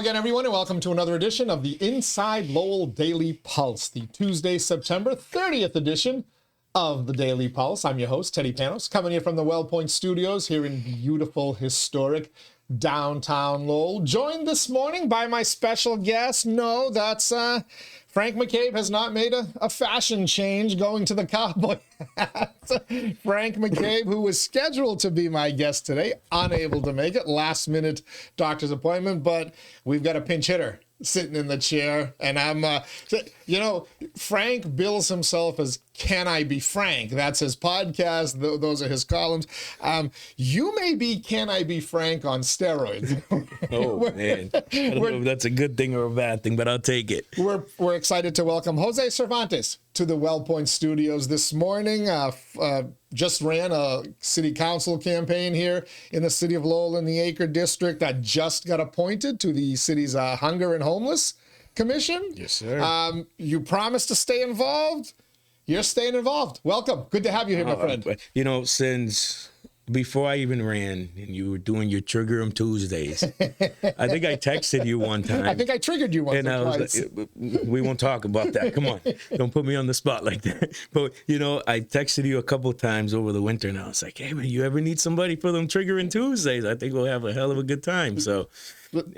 again, everyone, and welcome to another edition of the Inside Lowell Daily Pulse, the Tuesday, September 30th edition of the Daily Pulse. I'm your host, Teddy Panos, coming here from the WellPoint Studios here in beautiful, historic downtown Lowell. Joined this morning by my special guest. No, that's Frank McCabe has not made a fashion change going to the Cowboy hat. Frank McCabe, who was scheduled to be my guest today, unable to make it, last minute doctor's appointment, but we've got a pinch hitter sitting in the chair, and I'm, Frank bills himself as Can I Be Frank? That's his podcast. Those are his columns. You may be Can I Be Frank on steroids. Oh, man. I don't know if that's a good thing or a bad thing, but I'll take it. We're excited to welcome Jose Cervantes to the WellPoint Studios this morning. Just ran a city council campaign here in the city of Lowell in the Acre District that just got appointed to the city's Hunger and Homeless Commission. Yes, sir. You promised to stay involved. You're staying involved. Welcome. Good to have you here, my friend. You know, since before I even ran and you were doing your Trigger 'em Tuesdays, I think I texted you one time. I think I triggered you once and or twice. Like, we won't talk about that. Come on. Don't put me on the spot like that. But, you know, I texted you a couple times over the winter and I was like, hey, man, you ever need somebody for them Trigger 'em Tuesdays? I think we'll have a hell of a good time. So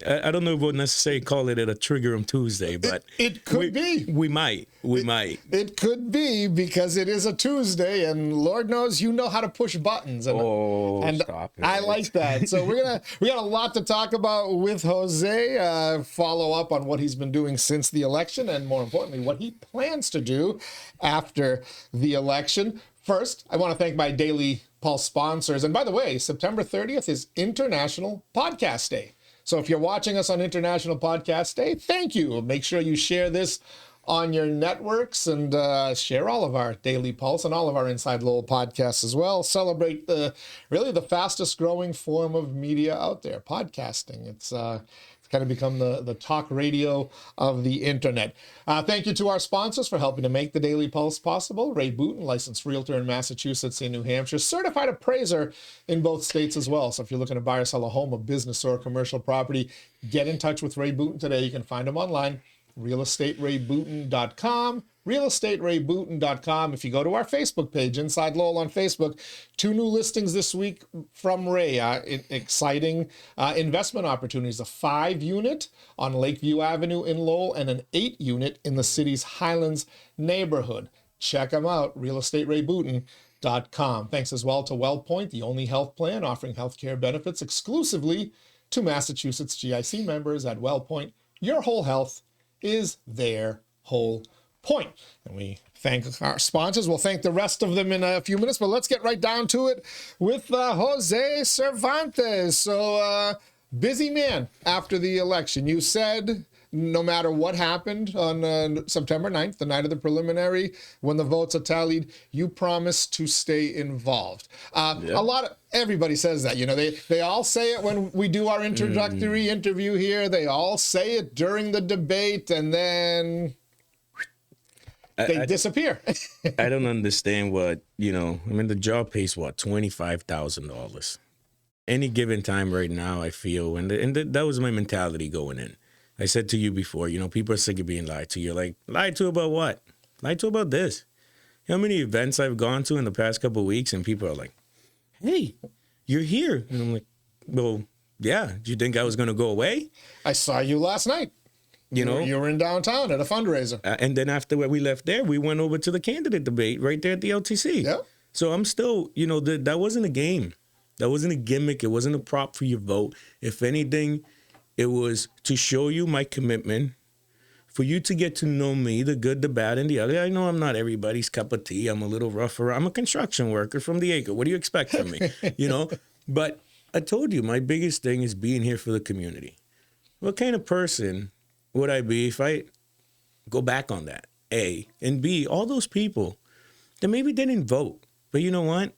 I don't know if we'll necessarily call it a Trigger 'em Tuesday, but it could be. We might. It could be because it is a Tuesday, and Lord knows you know how to push buttons. And, stop it. I like that. So we got a lot to talk about with Jose. Follow up on what he's been doing since the election, and more importantly, what he plans to do after the election. First, I want to thank my Daily Pulse sponsors. And by the way, September 30th is International Podcast Day. So if you're watching us on International Podcast Day, thank you. Make sure you share this on your networks and share all of our Daily Pulse and all of our Inside Lowell podcasts as well. Celebrate the fastest growing form of media out there, podcasting. It's kind of become the talk radio of the internet. Thank you to our sponsors for helping to make the Daily Pulse possible. Ray Booten, licensed realtor in Massachusetts and New Hampshire, certified appraiser in both states as well. So if you're looking to buy or sell a home, a business, or a commercial property, get in touch with Ray Booten today. You can find him online, realestaterayBooten.com, realestaterayBooten.com. If you go to our Facebook page, Inside Lowell on Facebook, 2 new listings this week from Ray. Exciting investment opportunities, a 5-unit on Lakeview Avenue in Lowell and an 8-unit in the city's Highlands neighborhood. Check them out, realestaterayBooten.com. Thanks as well to WellPoint, the only health plan offering healthcare benefits exclusively to Massachusetts GIC members at WellPoint. Your whole health is their whole point. And we thank our sponsors. We'll thank the rest of them in a few minutes, but let's get right down to it with Jose Cervantes. So busy man after the election. You said no matter what happened on September 9th, the night of the preliminary, when the votes are tallied, you promised to stay involved. Everybody says that, you know, they all say it when we do our introductory interview here. They all say it during the debate, and then they disappear. I don't understand what, the job pays what, $25,000. Any given time right now, I feel, and that was my mentality going in. I said to you before, people are sick of being lied to. You're like, lied to about what? Lied to about this. You know how many events I've gone to in the past couple of weeks, and people are like, hey, you're here. And I'm like, well, yeah. Do you think I was going to go away? I saw you last night. You were in downtown at a fundraiser. And then after we left there, we went over to the candidate debate right there at the LTC. Yeah. So I'm still, that wasn't a game. That wasn't a gimmick. It wasn't a prop for your vote. If anything, it was to show you my commitment, for you to get to know me, the good, the bad, and the ugly. I know I'm not everybody's cup of tea. I'm a little rougher. I'm a construction worker from the Acre. What do you expect from me? But I told you, my biggest thing is being here for the community. What kind of person would I be if I go back on that? A. And B, all those people that maybe didn't vote. But you know what?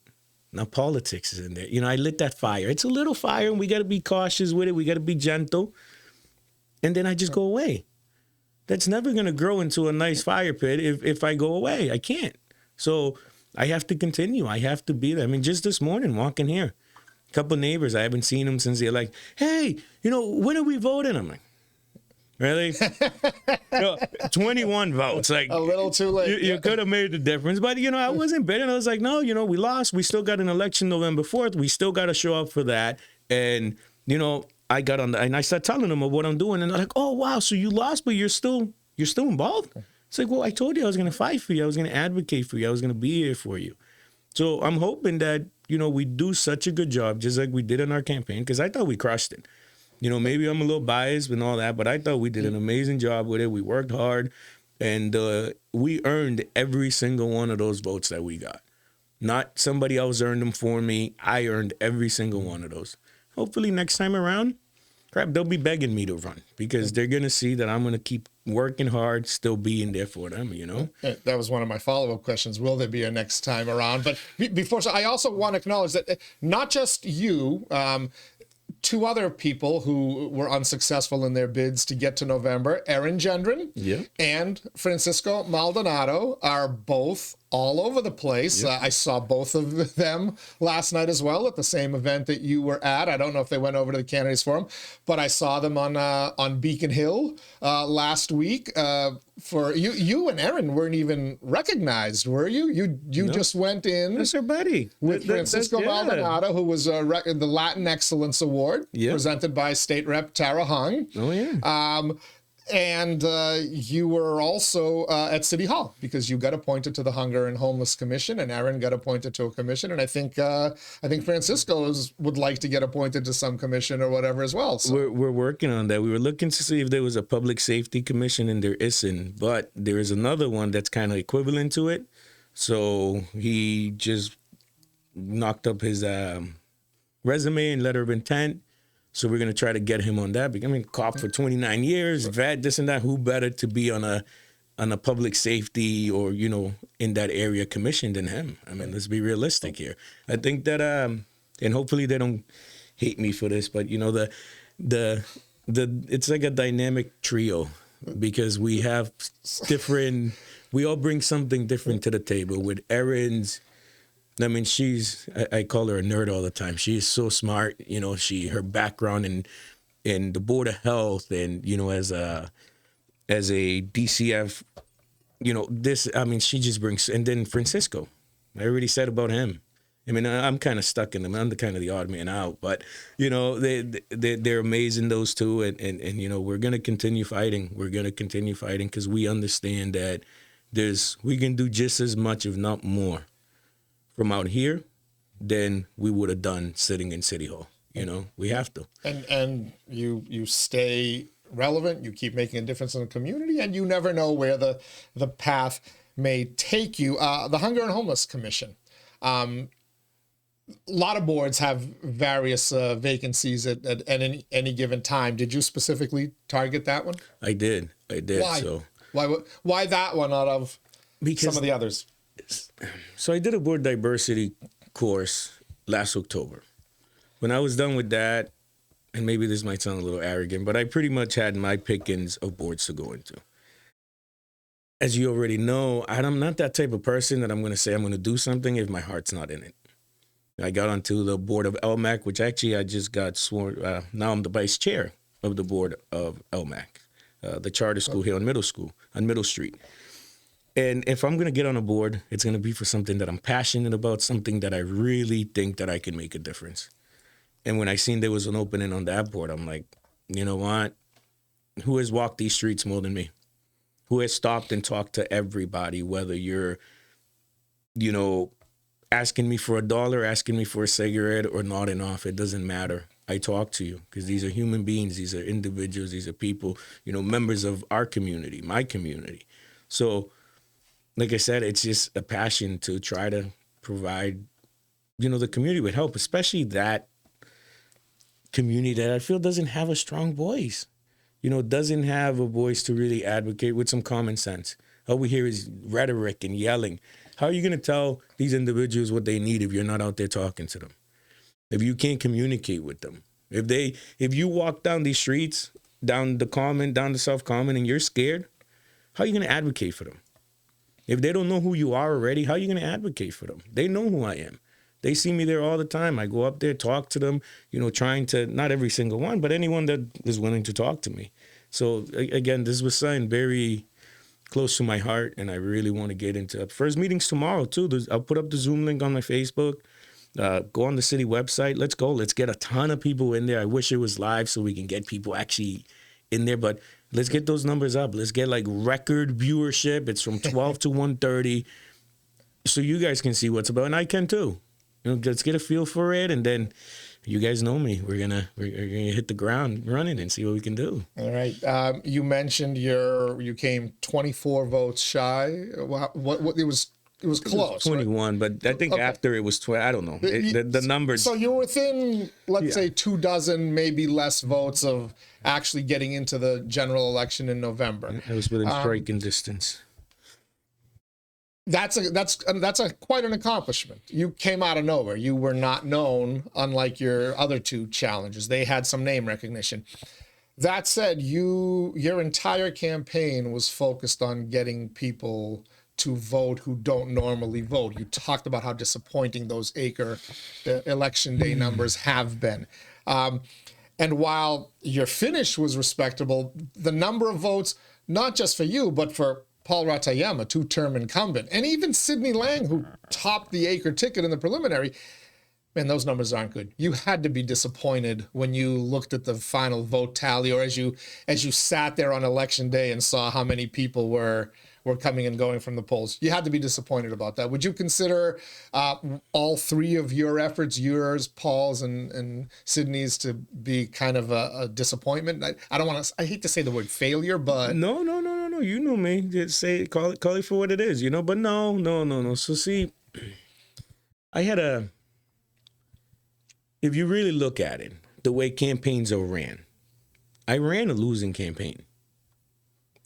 Now politics is in there. I lit that fire. It's a little fire, and we got to be cautious with it. We got to be gentle. And then I just go away. That's never going to grow into a nice fire pit if I go away. I can't. So I have to continue. I have to be there. I mean, just this morning, walking here, a couple of neighbors, I haven't seen them since they're like, hey, when are we voting? I'm like, Really? 21 votes. Like A little too late. You could have made the difference. But, I wasn't bitter. I was like, no, we lost. We still got an election November 4th. We still got to show up for that. And, I got on and I started telling them of what I'm doing. And they're like, oh, wow, so you lost, but you're still involved? It's like, well, I told you I was going to fight for you. I was going to advocate for you. I was going to be here for you. So I'm hoping that, we do such a good job, just like we did in our campaign, because I thought we crushed it. Maybe I'm a little biased and all that, but I thought we did an amazing job with it. We worked hard, and we earned every single one of those votes that we got. Not somebody else earned them for me. I earned every single one of those. Hopefully next time around, they'll be begging me to run because they're going to see that I'm going to keep working hard, still being there for them, That was one of my follow-up questions. Will there be a next time around? But before, so I also want to acknowledge that not just you, two other people who were unsuccessful in their bids to get to November, Erin Gendron and Francisco Maldonado, are both all over the place. I saw both of them last night as well at the same event that you were at. I don't know if they went over to the Candidates Forum, but I saw them on Beacon Hill last week. For you and Erin weren't even recognized, were you? You just went in. That's her buddy With Francisco Maldonado, who was the Latin Excellence Award presented by State Rep Tara Hung. Oh yeah. And you were also at City Hall because you got appointed to the Hunger and Homeless Commission, and Erin got appointed to a commission, and I think Francisco would like to get appointed to some commission or whatever as well. So. We're working on that. We were looking to see if there was a public safety commission, and there isn't, but there is another one that's kind of equivalent to it. So he just knocked up his resume and letter of intent. So we're going to try to get him on that. I mean, cop for 29 years, vet, this and that. Who better to be on a public safety or, in that area commission than him? I mean, let's be realistic here. I think that, and hopefully they don't hate me for this, but, it's like a dynamic trio because we have we all bring something different to the table. With Erin's, I mean, I call her a nerd all the time. She is so smart, her background in the Board of Health and, as a DCF, she just brings, and then Francisco, I already said about him. I mean, I'm kind of stuck in them. I'm kind of the odd man out, but, they're amazing, those two. And we're going to continue fighting. We're going to continue fighting because we understand that we can do just as much, if not more, from out here than we would have done sitting in City Hall. We have to. And you stay relevant, you keep making a difference in the community, and you never know where the path may take you. The Hunger and Homeless Commission. A lot of boards have various vacancies at any given time. Did you specifically target that one? I did. Why? So why that one out of some of the others? So I did a board diversity course last October. When I was done with that, and maybe this might sound a little arrogant, but I pretty much had my pickings of boards to go into. As you already know, I'm not that type of person that I'm going to say I'm going to do something if my heart's not in it. I got onto the board of LMAC, which actually I just got sworn. Now I'm the vice chair of the board of LMAC, the charter school here on Middle Street. And if I'm going to get on a board, it's going to be for something that I'm passionate about, something that I really think that I can make a difference. And when I seen there was an opening on that board, I'm like, you know what? Who has walked these streets more than me? Who has stopped and talked to everybody, whether you're, asking me for $1, asking me for a cigarette, or nodding off. It doesn't matter. I talk to you because these are human beings. These are individuals. These are people, members of our community, my community. So, like I said, it's just a passion to try to provide, the community with help, especially that community that I feel doesn't have a strong voice, doesn't have a voice to really advocate with some common sense. All we hear is rhetoric and yelling. How are you going to tell these individuals what they need if you're not out there talking to them? If you can't communicate with them? If you walk down these streets, down the Common, down the South Common, and you're scared, how are you going to advocate for them? If they don't know who you are already, how are you going to advocate for them? They know who I am. They see me there all the time. I go up there, talk to them, trying to, not every single one, but anyone that is willing to talk to me. So again, this was something very close to my heart, and I really want to get into it. First meeting's tomorrow too. I'll put up the Zoom link on my Facebook. Go on the city website. Let's go. Let's get a ton of people in there. I wish it was live so we can get people actually in there, but let's get those numbers up. Let's get like record viewership. It's from 12 to 1:30, so you guys can see what's about, and I can too. Let's get a feel for it, and then you guys know me. We're gonna hit the ground running and see what we can do. All right. You mentioned you came 24 votes shy. What it was close. 21, right? But I think after it was 12. I don't know. The numbers. So you're within, let's say, 24, maybe less votes of actually getting into the general election in November. It was within striking distance. That's quite an accomplishment. You came out of nowhere. You were not known, unlike your other two challenges. They had some name recognition. That said, your entire campaign was focused on getting people to vote who don't normally vote. You talked about how disappointing those acre election day numbers have been. And while your finish was respectable, the number of votes, not just for you, but for Paul Ratayem, a two-term incumbent, and even Sidney Lang, who topped the acre ticket in the preliminary, man, those numbers aren't good. You had to be disappointed when you looked at the final vote tally, or as you sat there on election day and saw how many people were coming and going from the polls. You had to be disappointed about that. Would you consider all three of your efforts, yours, Paul's, and Sidney's, to be kind of a disappointment? I hate to say the word failure, but no. You know me. Just call it for what it is, But no. So see, if you really look at it, the way campaigns are ran, I ran a losing campaign.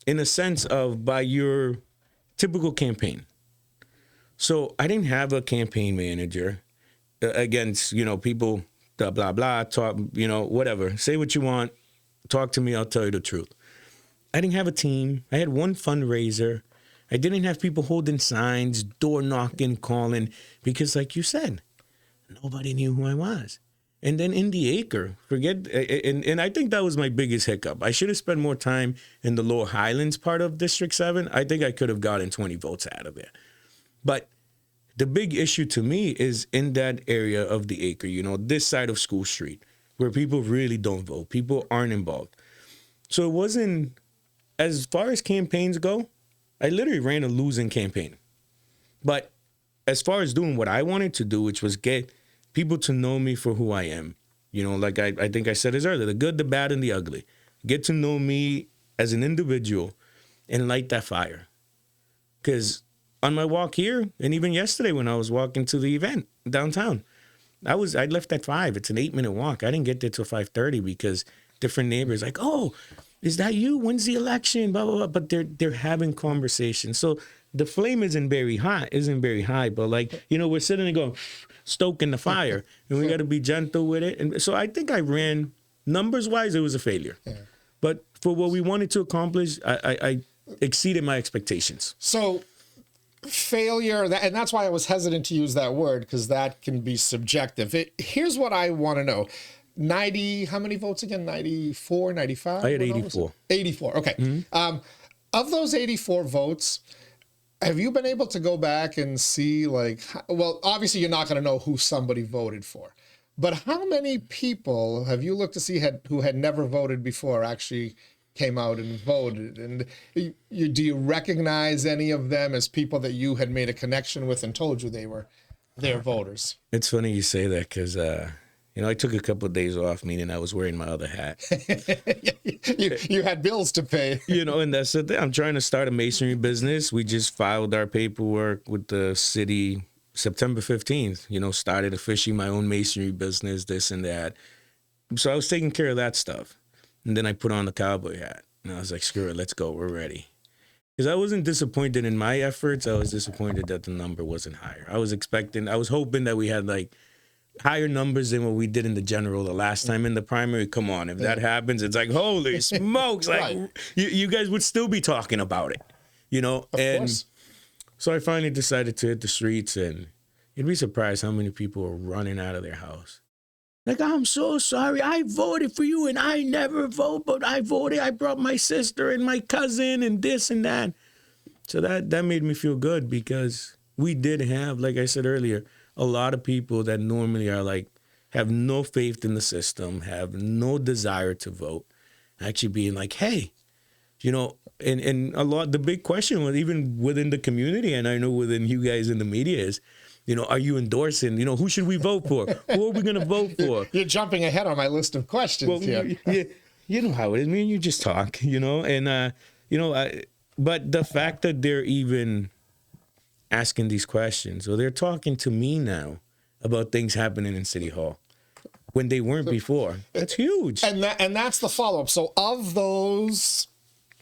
In a sense of by your typical campaign. So I didn't have a campaign manager against, people, blah, blah, talk, whatever. Say what you want. Talk to me. I'll tell you the truth. I didn't have a team. I had one fundraiser. I didn't have people holding signs, door knocking, calling, because like you said, nobody knew who I was. And then in the acre, and I think that was my biggest hiccup. I should have spent more time in the Lower Highlands part of District 7. I think I could have gotten 20 votes out of there. But the big issue to me is in that area of the acre, this side of School Street, where people really don't vote. People aren't involved. So it wasn't, as far as campaigns go, I literally ran a losing campaign. But as far as doing what I wanted to do, which was get people to know me for who I am. Like I think I said this earlier, the good, the bad, and the ugly. Get to know me as an individual and light that fire. Because on my walk here, and even yesterday when I was walking to the event downtown, I left at 5. It's an 8-minute walk. I didn't get there till 5:30 because different neighbors like, oh, is that you? When's the election? Blah, blah, blah. But they're having conversations. So the flame isn't very high, but we're sitting and going, stoking the fire, and we got to be gentle with it. And so I think I ran, numbers-wise, it was a failure. Yeah. But for what we wanted to accomplish, I exceeded my expectations. So failure, and that's why I was hesitant to use that word, because that can be subjective. Here's what I want to know. 90, how many votes again? 94, 95? I had 84. 84, okay. Mm-hmm. Of those 84 votes, have you been able to go back and see, obviously you're not going to know who somebody voted for, but how many people have you looked to see who had never voted before actually came out and voted? And do you recognize any of them as people that you had made a connection with and told you they were their voters? It's funny you say that because, I took a couple of days off, meaning I was wearing my other hat. you had bills to pay. And that's the thing. I'm trying to start a masonry business. We just filed our paperwork with the city September 15th, started officially my own masonry business, this and that. So I was taking care of that stuff. And then I put on the cowboy hat. And I was like, screw it, let's go. We're ready. Because I wasn't disappointed in my efforts. I was disappointed that the number wasn't higher. I was hoping that we had higher numbers than what we did in the general the last time in the primary. Come on, if that happens, it's like, holy smokes, right. you guys would still be talking about it, Of course. So I finally decided to hit the streets, and you'd be surprised how many people are running out of their house. Like, I'm so sorry. I voted for you and I never vote, but I voted. I brought my sister and my cousin and this and that. So that made me feel good because we did have, like I said earlier, a lot of people that normally are like, have no faith in the system, have no desire to vote, actually being like, hey, you know, and a lot, the big question was even within the community, and I know within you guys in the media is, you know, are you endorsing, you know, who should we vote for? Who are we going to vote for? You're jumping ahead on my list of questions here. You know how it is. I mean, you just talk, you know, and, you know, but the fact that they're even asking these questions, or they're talking to me now about things happening in City Hall when they weren't before, that's huge. And that's the follow-up. So of those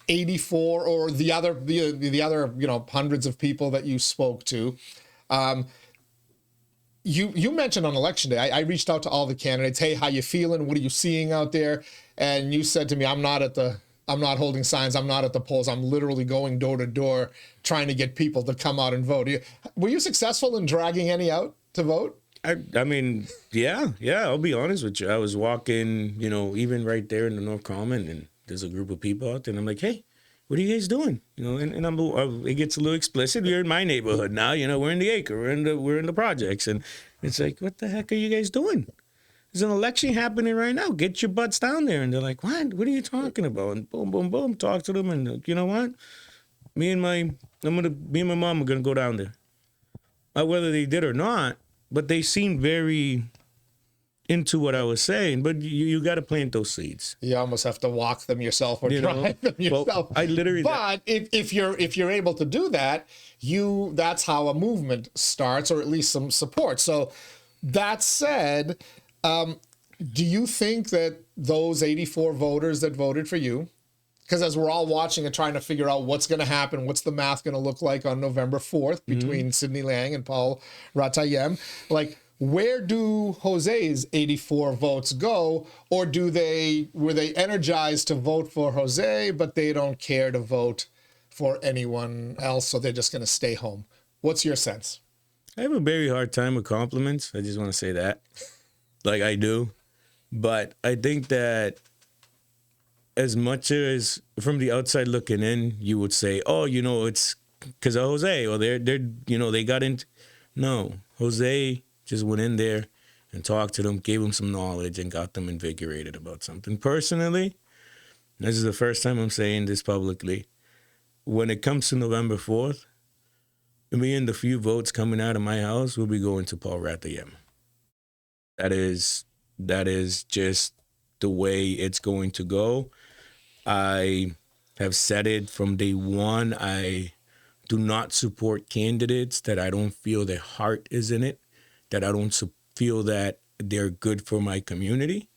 84 or the other, you know, hundreds of people that you spoke to, you mentioned on election day, I reached out to all the candidates. Hey, how you feeling? What are you seeing out there? And you said to me, I'm not holding signs. I'm not at the polls. I'm literally going door to door trying to get people to come out and vote. Were you successful in dragging any out to vote? I mean, yeah. I'll be honest with you. I was walking, you know, even right there in the North Common, and there's a group of people out there, and I'm like, hey, what are you guys doing? You know, and it gets a little explicit. You're in my neighborhood now. You know, we're in the acre. We're in the projects, and it's like, what the heck are you guys doing? There's an election happening right now. Get your butts down there. And they're like, what? What are you talking about? And boom, boom, boom. Talk to them, and you know what? Me and my mom are gonna go down there. Whether they did or not, but they seemed very into what I was saying. But you got to plant those seeds. You almost have to walk them yourself or drive them yourself. Well, I literally. But if you're able to do that, that's how a movement starts, or at least some support. So that said, do you think that those 84 voters that voted for you, because as we're all watching and trying to figure out what's going to happen, what's the math going to look like on November 4th between Sidney Lang and Paul Ratayem, like, where do Jose's 84 votes go? Or were they energized to vote for Jose, but they don't care to vote for anyone else, so they're just going to stay home? What's your sense? I have a very hard time with compliments. I just want to say that. Like, I do. But I think that as much as from the outside looking in, you would say, oh, you know, it's because of Jose, or they're you know, they got into. No, Jose just went in there and talked to them, gave them some knowledge, and got them invigorated about something. Personally, this is the first time I'm saying this publicly, when it comes to November 4th, me and the few votes coming out of my house will be going to Paul Ratayem. That is just the way it's going to go. I have said it from day one. I do not support candidates that I don't feel their heart is in it, that I don't feel that they're good for my community.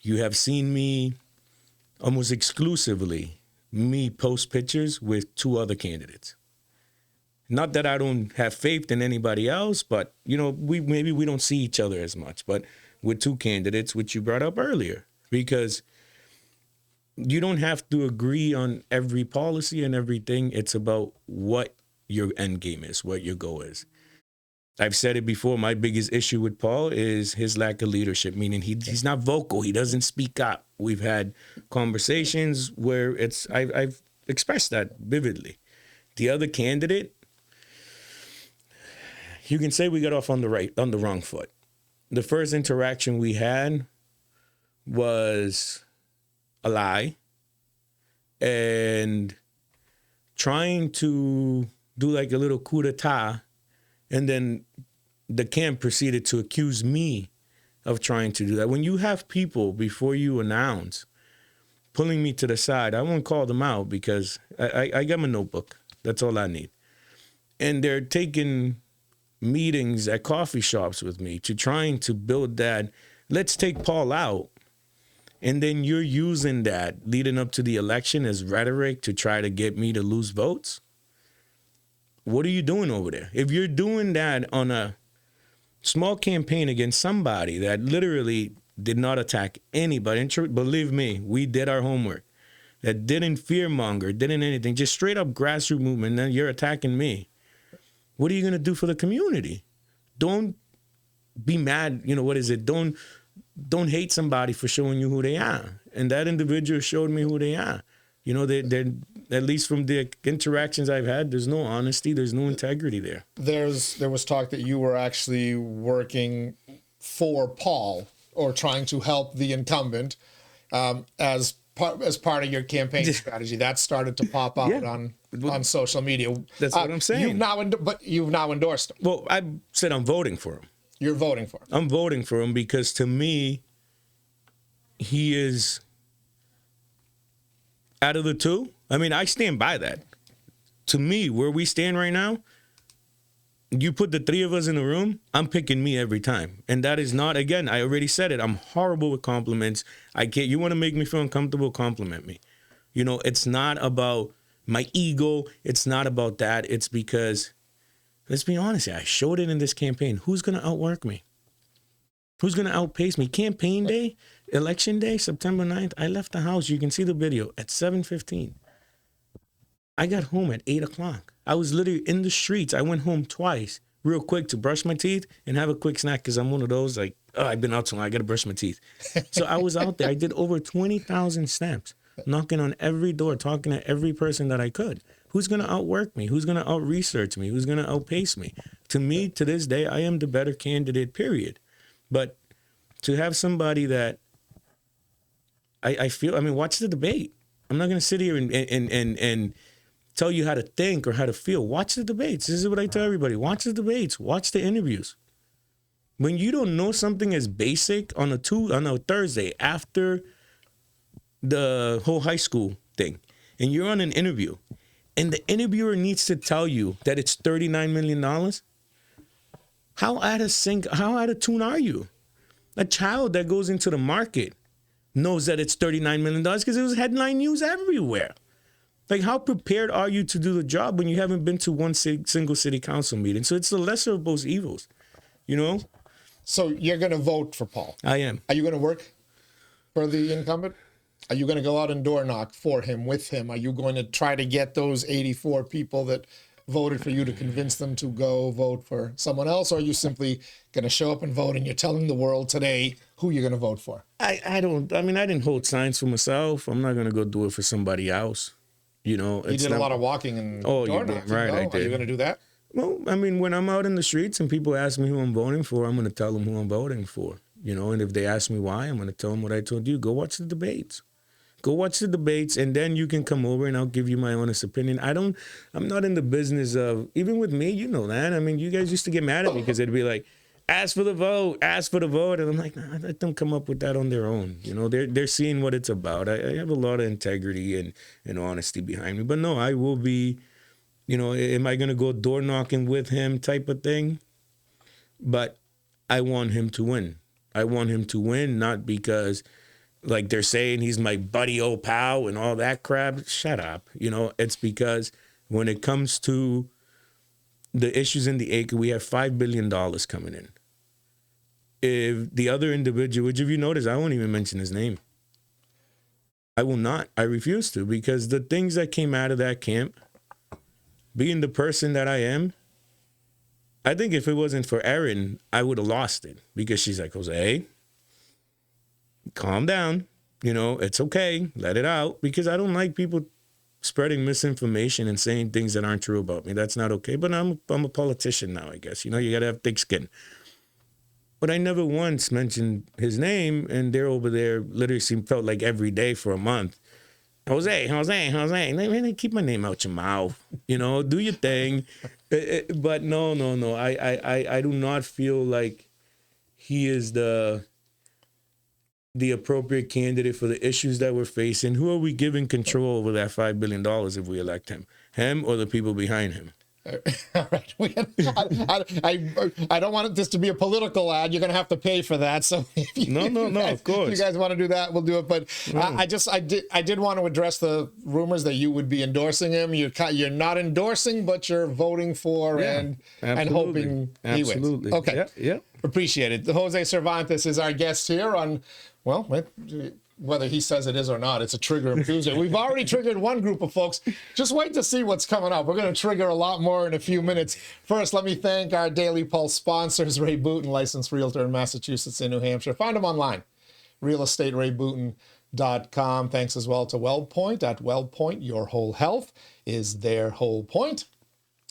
You have seen me almost exclusively, post pictures with 2 other candidates. Not that I don't have faith in anybody else, but, you know, maybe we don't see each other as much, but with 2 candidates, which you brought up earlier, because you don't have to agree on every policy and everything. It's about what your end game is, what your goal is. I've said it before, my biggest issue with Paul is his lack of leadership, meaning he's not vocal. He doesn't speak up. We've had conversations where I've expressed that vividly. The other candidate, you can say we got off on the wrong foot. The first interaction we had was a lie, and trying to do like a little coup d'etat, and then the camp proceeded to accuse me of trying to do that. When you have people before you announce pulling me to the side, I won't call them out because I got my notebook. That's all I need. And they're taking meetings at coffee shops with me to trying to build that, let's take Paul out. And then you're using that leading up to the election as rhetoric to try to get me to lose votes. What are you doing over there? If you're doing that on a small campaign against somebody that literally did not attack anybody, and believe me, we did our homework, that didn't fearmonger, didn't anything, just straight up grassroots movement, then you're attacking me. What are you going to do for the community? Don't be mad. You know, what is it? Don't don't hate somebody for showing you who they are. And that individual showed me who they are. You know, they're at least from the interactions I've had, there's no honesty, there's no integrity there. There was talk that you were actually working for Paul or trying to help the incumbent as part of your campaign strategy. That started to pop out on social media. That's what I'm saying. You've now endorsed him. Well, I said I'm voting for him. You're voting for him. I'm voting for him because to me, he is, out of the two, I mean, I stand by that. To me, where we stand right now, you put the three of us in the room, I'm picking me every time. And that is not, again, I already said it, I'm horrible with compliments. You want to make me feel uncomfortable, compliment me. You know, it's not about my ego. It's not about that. It's because, let's be honest, I showed it in this campaign. Who's going to outwork me? Who's going to outpace me? Campaign day, election day, September 9th, I left the house. You can see the video at 7:15. I got home at 8 o'clock. I was literally in the streets. I went home twice real quick to brush my teeth and have a quick snack because I'm one of those like, oh, I've been out too long. I got to brush my teeth. So I was out there. I did over 20,000 steps, knocking on every door, talking to every person that I could. Who's going to outwork me? Who's going to out-research me? Who's going to outpace me? To me, to this day, I am the better candidate, period. But to have somebody that I feel, I mean, watch the debate. I'm not going to sit here and tell you how to think or how to feel. Watch the debates. This is what I tell everybody. Watch the debates. Watch the interviews. When you don't know something as basic on a Thursday after the whole high school thing, and you're on an interview, and the interviewer needs to tell you that it's $39 million, how out of tune are you? A child that goes into the market knows that it's $39 million because it was headline news everywhere. Like, how prepared are you to do the job when you haven't been to one single city council meeting? So it's the lesser of both evils, you know? So you're going to vote for Paul? I am. Are you going to work for the incumbent? Are you going to go out and door knock for him, with him? Are you going to try to get those 84 people that voted for you to convince them to go vote for someone else? Or are you simply going to show up and vote and you're telling the world today who you're going to vote for? I didn't hold signs for myself. I'm not going to go do it for somebody else. You know, you did a lot of walking and door knocking, right? I did. Are you going to do that? Well, I mean, when I'm out in the streets and people ask me who I'm voting for, I'm going to tell them who I'm voting for. You know, and if they ask me why, I'm going to tell them what I told you. Go watch the debates. Go watch the debates, and then you can come over and I'll give you my honest opinion. I'm not in the business of, even with me, you know that. I mean, you guys used to get mad at me because it'd be like, ask for the vote. And I'm like, nah, let them come up with that on their own. You know, they're seeing what it's about. I have a lot of integrity and honesty behind me. But no, I will be, you know, am I going to go door knocking with him type of thing? But I want him to win. I want him to win, not because, like they're saying, he's my buddy, old pal and all that crap. Shut up. You know, it's because when it comes to the issues in the acre, we have $5 billion coming in. If the other individual, which if you notice, I won't even mention his name. I will not. I refuse to, because the things that came out of that camp, being the person that I am, I think if it wasn't for Erin, I would have lost it, because she's like, Jose, calm down. You know, it's okay. Let it out, because I don't like people spreading misinformation and saying things that aren't true about me. That's not okay. But I'm a politician now, I guess. You know, you got to have thick skin. But I never once mentioned his name, and they're over there literally felt like every day for a month. Jose. Man, keep my name out your mouth. You know, do your thing. But no. I do not feel like he is the appropriate candidate for the issues that we're facing. Who are we giving control over that $5 billion if we elect him? Him or the people behind him? All right. I don't want this to be a political ad. You're going to have to pay for that. So no, of course. If you guys want to do that, we'll do it. But I did want to address the rumors that you would be endorsing him. You're not endorsing, but you're voting for and hoping he wins. Okay. Yeah. Appreciate it. Jose Cervantes is our guest here on, well, whether he says it is or not. It's a Trigger 'em Tuesday. We've already triggered one group of folks. Just wait to see what's coming up. We're going to trigger a lot more in a few minutes. First, let me thank our Daily Pulse sponsors, Ray Booten, licensed realtor in Massachusetts and New Hampshire. Find him online, realestaterayBooten.com. Thanks as well to WellPoint. At WellPoint, your whole health is their whole point.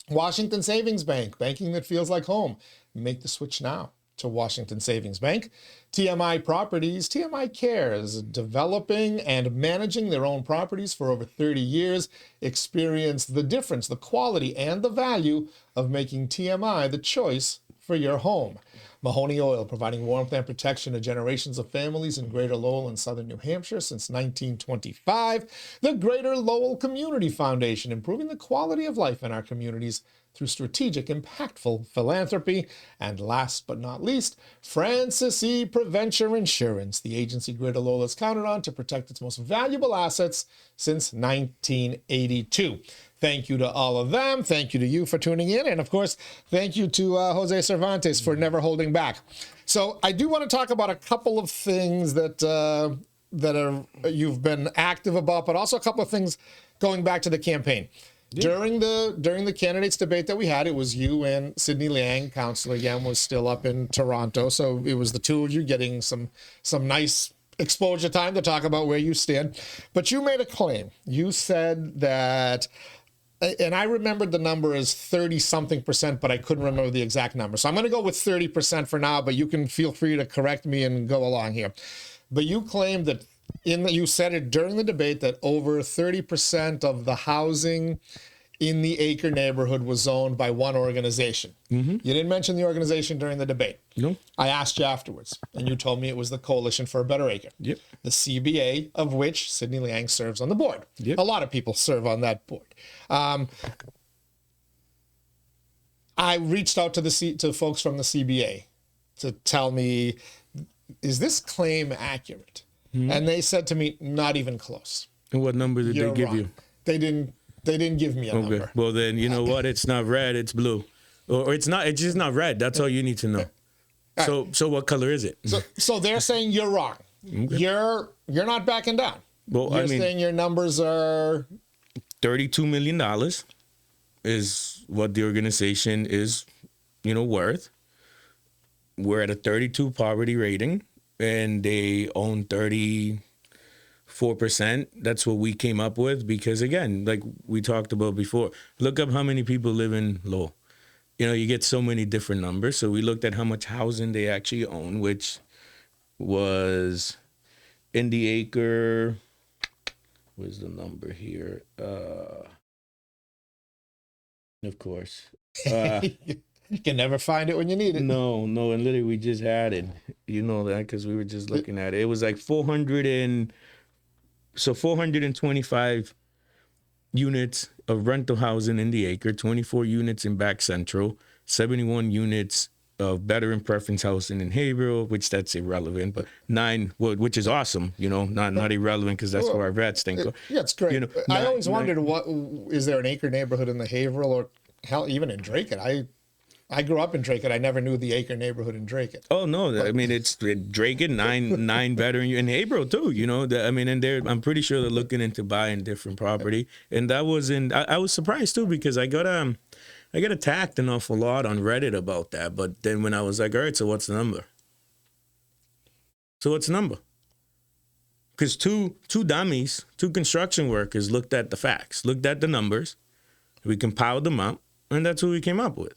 Washington Savings Bank, banking that feels like home. Make the switch now to Washington Savings Bank. TMI Properties, TMI Cares, developing and managing their own properties for over 30 years. Experience the difference, the quality, and the value of making TMI the choice for your home. Mahoney Oil, providing warmth and protection to generations of families in Greater Lowell and Southern New Hampshire since 1925. The Greater Lowell Community Foundation, improving the quality of life in our communities through strategic, impactful philanthropy. And last but not least, Francis E. Prevention Insurance, the agency Greater Lowell has counted on to protect its most valuable assets since 1982. Thank you to all of them. Thank you to you for tuning in. And of course, thank you to Jose Cervantes for never holding back. So I do want to talk about a couple of things that you've been active about, but also a couple of things going back to the campaign. Yeah. During the candidates debate that we had, it was you and Sidney Liang. Councillor Yem was still up in Toronto. So it was the two of you getting some nice exposure time to talk about where you stand. But you made a claim. You said that, and I remembered the number as 30-something%, but I couldn't remember the exact number. So I'm going to go with 30% for now, but you can feel free to correct me and go along here. But you claimed that you said it during the debate that over 30% of the housing in the Acre neighborhood was owned by one organization. Mm-hmm. You didn't mention the organization during the debate. No. I asked you afterwards, and you told me it was the Coalition for a Better Acre. Yep. The CBA, of which Sidney Liang serves on the board. Yep. A lot of people serve on that board. I reached out to folks from the CBA to tell me, is this claim accurate? Mm-hmm. And they said to me, not even close. And what number did they give you? They didn't give me a number. Well, then, you know what? It's not red, it's blue. Or it's just not red. That's all you need to know. So what color is it? So they're saying you're wrong. Okay. You're not backing down. Well, you're saying your numbers are $32 million is what the organization is, worth. We're at a 32 poverty rating, and they own 34%. That's what we came up with because, again, like we talked about before, look up how many people live in Lowell. You get so many different numbers. So we looked at how much housing they actually own, which was in the acre. Where's the number here? Of course. You can never find it when you need it. No, and literally we just had it. You know that because we were just looking at it. It was like 425 units of rental housing in the acre, 24 units in Back Central, 71 units of veteran preference housing in Haverhill, which that's irrelevant, but 9, which is awesome, not irrelevant because that's where our vets think. Yeah, it's great. I always wondered, what is there an acre neighborhood in the Haverhill or hell, even in Dracut? I grew up in Dracut. I never knew the acre neighborhood in Dracut. Oh no, I mean it's Dracut, nine veteran in Haverhill too. And I'm pretty sure they're looking into buying different property. And that was I was surprised too because I got attacked an awful lot on Reddit about that. But then when I was like, all right, so what's the number? Because two dummies, two construction workers looked at the facts, looked at the numbers, we compiled them up, and that's what we came up with.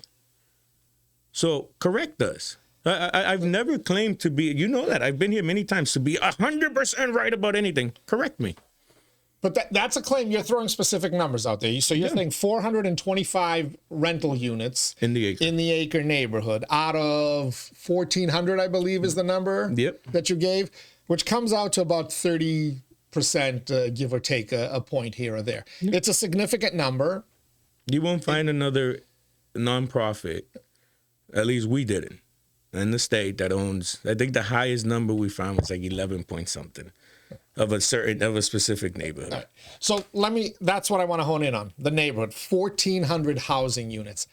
So correct us. I've never claimed to be, that. I've been here many times to be 100% right about anything. Correct me. But that's a claim. You're throwing specific numbers out there. So you're saying 425 rental units in the acre neighborhood out of 1,400, I believe is the number that you gave, which comes out to about 30%, give or take a point here or there. Yep. It's a significant number. You won't find another nonprofit. At least we didn't. In the state that owns, I think the highest number we found was like 11 point something of a specific neighborhood. Right. So that's what I want to hone in on. The neighborhood, 1,400 housing units.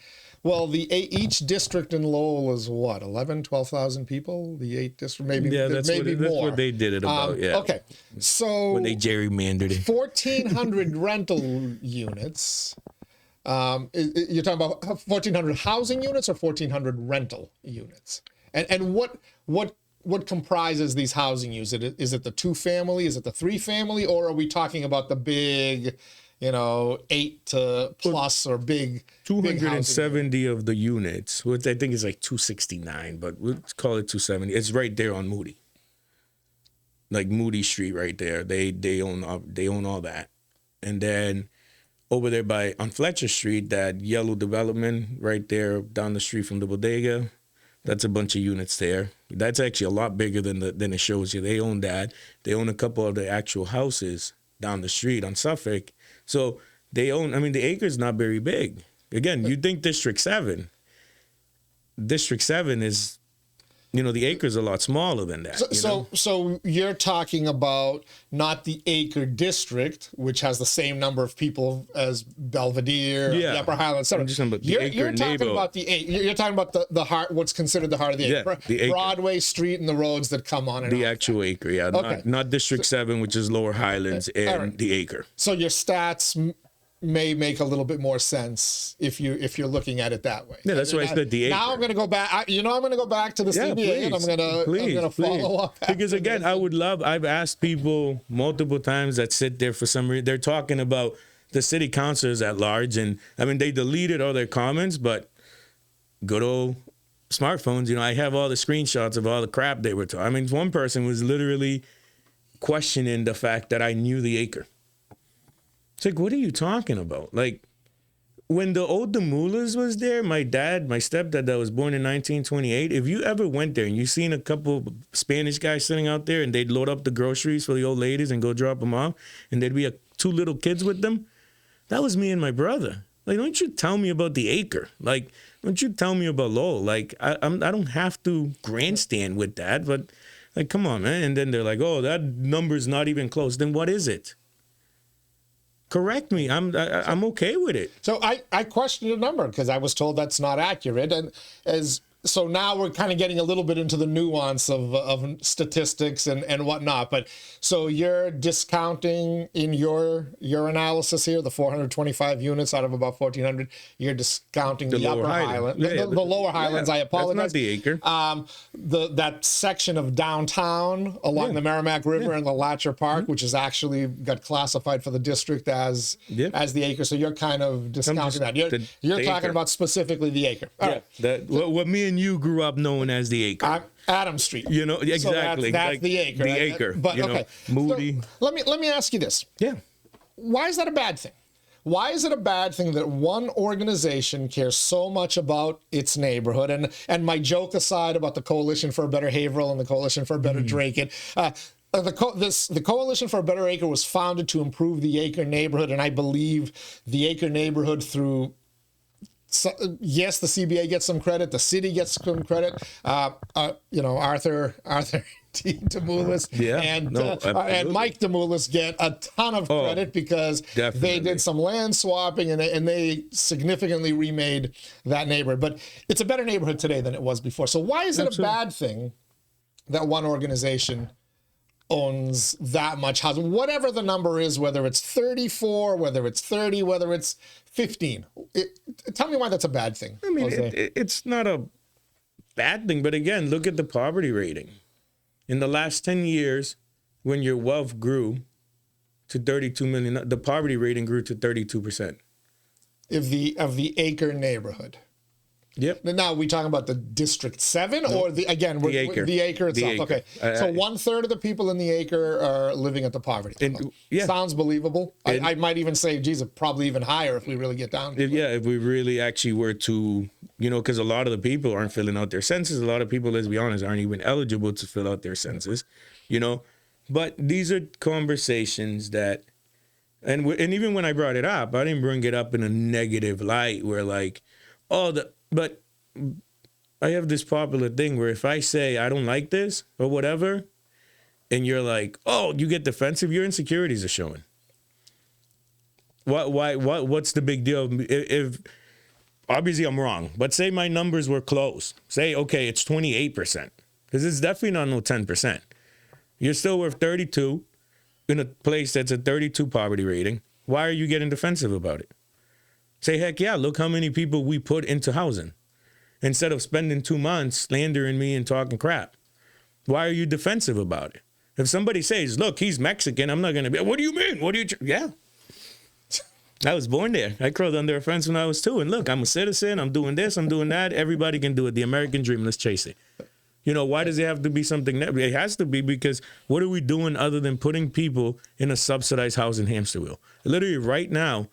Well, each district in Lowell is what, 11, 12,000 people? The 8 district, maybe, Yeah, that's that's more. what they did it about. Yeah. Okay, so When they gerrymandered it. 1,400 rental units. You're talking about 1,400 housing units or 1,400 rental units? And what comprises these housing units? Is it the 2-family? Is it the 3-family? Or are we talking about the big, 8 to plus or big? 270 of the units, which I think is like 269, but we'll call it 270. It's right there on Moody, like Moody Street, right there. They own all that, and then over there on Fletcher Street, that yellow development right there down the street from the bodega, that's a bunch of units there. That's actually a lot bigger than it shows you. They own that. They own a couple of the actual houses down the street on Suffolk. So they own, the acre's not very big. Again, you think District 7. District 7 is, the acre's a lot smaller than that. So you're talking about not the acre district, which has the same number of people as Belvedere, the Upper Highlands, etc. You're talking about you're talking about the heart, what's considered the heart of the acre. The acre. Broadway Street and the roads that come on and the off actual that. acre, yeah. Okay. Not District 7, which is Lower Highlands, and the acre. So your stats may make a little bit more sense if you're looking at it that way. Yeah, that's why I said the acre. Now I'm going to go back. I'm going to go back to the CBA, and I'm going to follow up. Because again, I've asked people multiple times that sit there for some reason. They're talking about the city councilors at large, and they deleted all their comments, but good old smartphones. I have all the screenshots of all the crap they were talking. One person was literally questioning the fact that I knew the acre. It's like, what are you talking about? Like, when the old Demulas was there, my stepdad that was born in 1928, if you ever went there and you seen a couple of Spanish guys sitting out there and they'd load up the groceries for the old ladies and go drop them off, and there'd be 2 little kids with them, that was me and my brother. Like, don't you tell me about the acre. Like, don't you tell me about Lowell. Like, I don't have to grandstand with that, but, like, come on, man. And then they're like, oh, that number's not even close. Then what is it? Correct me. I'm okay with it. So I questioned the number because I was told that's not accurate, and so now we're kind of getting a little bit into the nuance of statistics and whatnot. But so you're discounting in your analysis here the 425 units out of about 1,400. You're discounting the Upper Highlands, the Lower Highlands. I apologize. That's not the acre. That section of downtown along the Merrimack River and the Latcher Park, which is actually got classified for the district as the acre. So you're kind of discounting that. You're talking about specifically the acre. All right. What me and you grew up knowing as the acre. Adam Street. Exactly. So that's like the acre. The right? acre. But okay. Moody. So let me ask you this. Yeah. Why is that a bad thing? Why is it a bad thing that one organization cares so much about its neighborhood? And my joke aside about the Coalition for a Better Haverhill and the Coalition for a Better Draken, the Coalition for a Better Acre was founded to improve the acre neighborhood, and I believe the acre neighborhood through. So, yes, the CBA gets some credit. The city gets some credit. Arthur T. Demoulas and Mike Demoulas get a ton of credit because they did some land swapping and they significantly remade that neighborhood. But it's a better neighborhood today than it was before. So why is it a bad thing that one organization owns that much housing, whatever the number is, whether it's 34, whether it's 30, whether it's 15? Tell me why that's a bad thing. It's not a bad thing, but again, look at the poverty rating. In the last 10 years, when your wealth grew to 32 million, the poverty rating grew to 32%. Of the acre neighborhood. Yep. Now, are we talking about the District 7 or the acre? The acre itself. The acre. Okay. So 1/3 of the people in the acre are living at the poverty level. Sounds believable. I might even say, geez, probably even higher if we really get down to it. If we really actually were to, because a lot of the people aren't filling out their census. A lot of people, let's be honest, aren't even eligible to fill out their census, But these are conversations that, and even when I brought it up, I didn't bring it up in a negative light where like, but I have this popular thing where if I say I don't like this or whatever, and you're like, oh, you get defensive, your insecurities are showing. What's the big deal? If obviously I'm wrong, but say my numbers were close. Say, okay, it's 28%, because it's definitely not no 10%. You're still worth 32 in a place that's a 32 poverty rating. Why are you getting defensive about it? Say, heck yeah, look how many people we put into housing. Instead of spending 2 months slandering me and talking crap. Why are you defensive about it? If somebody says, look, he's Mexican, I'm not going to be, what do you mean? What do you, yeah. I was born there. I crawled under a fence when I was 2. And look, I'm a citizen. I'm doing this. I'm doing that. Everybody can do it. The American dream. Let's chase it. You know, why does it have to be something that it has to be? Because what are we doing other than putting people in a subsidized housing hamster wheel? Literally right now,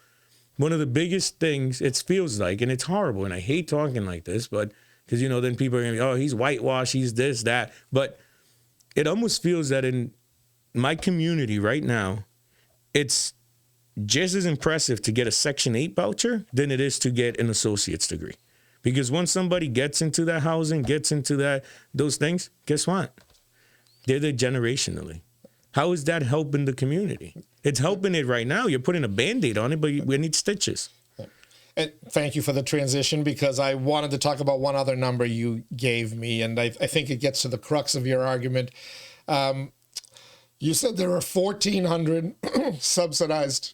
one of the biggest things it feels like, and it's horrible, and I hate talking like this, but because, you know, then people are going to be, oh, he's whitewashed, he's this, that. But it almost feels that in my community right now, it's just as impressive to get a Section 8 voucher than it is to get an associate's degree. Because once somebody gets into that housing, gets into that those things, guess what? They're there generationally. How is that helping the community? It's helping it right now. You're putting a Band-Aid on it, but we need stitches. And thank you for the transition, because I wanted to talk about one other number you gave me, and I think it gets to the crux of your argument. You said there are 1,400 subsidized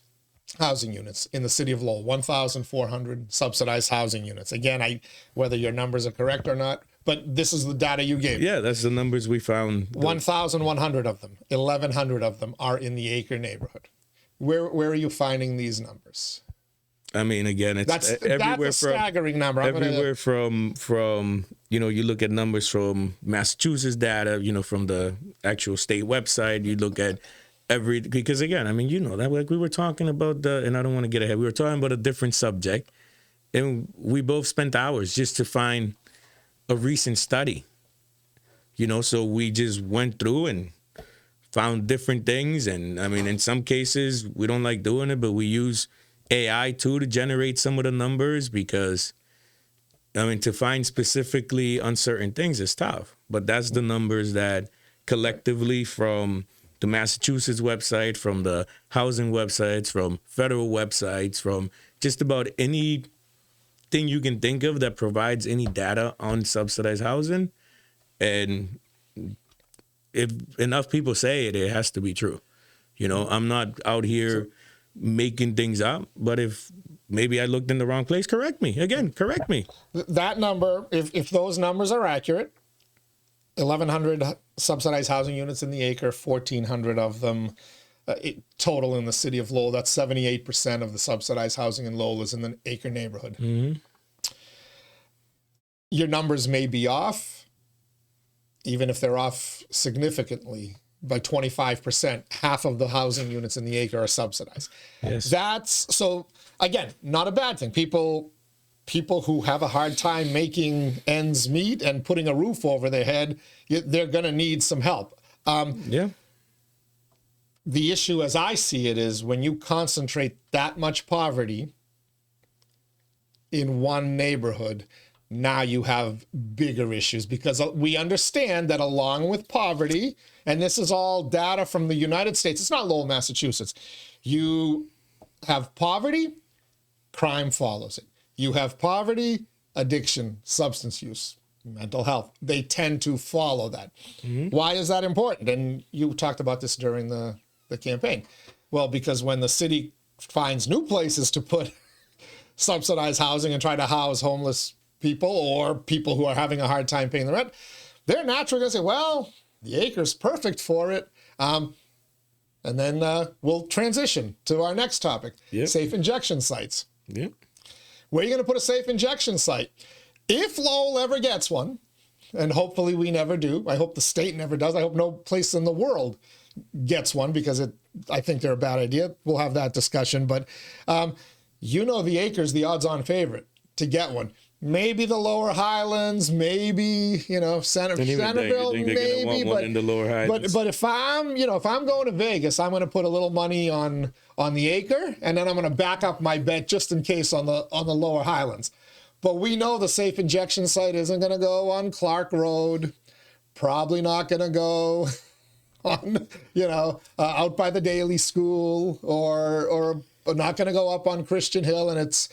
housing units in the city of Lowell, 1,400 subsidized housing units. Again, whether your numbers are correct or not, but this is the data you gave. Yeah, that's the numbers we found. 1,100 of them, 1,100 of them are in the Acre neighborhood. Where are you finding these numbers? I mean, again, it's everywhere. That's a staggering number. Everywhere from you know, you look at numbers from Massachusetts data, you know, from the actual state website. You look at because again, I mean, you know that, like we were talking about and I don't want to get ahead. We were talking about a different subject, and we both spent hours just to find a recent study. You know, so we just went through and found different things, and I mean, in some cases we don't like doing it, but we use AI too to generate some of the numbers, because I mean, to find specifically uncertain things is tough. But that's the numbers that collectively from the Massachusetts website, from the housing websites, from federal websites, from just about anything you can think of that provides any data on subsidized housing. And if enough people say it, it has to be true. You know, I'm not out here making things up, but if maybe I looked in the wrong place, correct me. Again, correct me. That number, if those numbers are accurate, 1,100 subsidized housing units in the Acre, 1,400 of them total in the city of Lowell. That's 78% of the subsidized housing in Lowell is in the Acre neighborhood. Mm-hmm. Your numbers may be off, even if they're off significantly by 25%. Half of the housing units in the Acre are subsidized. Yes. That's, so again, not a bad thing. People who have a hard time making ends meet and putting a roof over their head, they're going to need some help. Yeah. The issue, as I see it, is when you concentrate that much poverty in one neighborhood, now you have bigger issues, because we understand that along with poverty, and this is all data from the United States, it's not Lowell, Massachusetts, you have poverty, crime follows it. You have poverty, addiction, substance use, mental health. They tend to follow that. Mm-hmm. Why is that important? And you talked about this during the campaign. Well, because when the city finds new places to put subsidized housing and try to house homeless people or people who are having a hard time paying the rent, they're naturally going to say, well, the Acre's perfect for it. And then we'll transition to our next topic, safe injection sites. Yep. Where are you going to put a safe injection site? If Lowell ever gets one, and hopefully we never do, I hope the state never does, I hope no place in the world gets one, because I think they're a bad idea. We'll have that discussion. But you know the Acre's the odds-on favorite to get one. Maybe the Lower Highlands, maybe, you know, Centerville, maybe, but in the Lower Highlands. But if I'm going to Vegas, I'm going to put a little money on the Acre, and then I'm going to back up my bet just in case on the Lower Highlands. But we know the safe injection site isn't going to go on Clark Road, probably not going to go on, out by the Daily School, or not going to go up on Christian Hill, and it's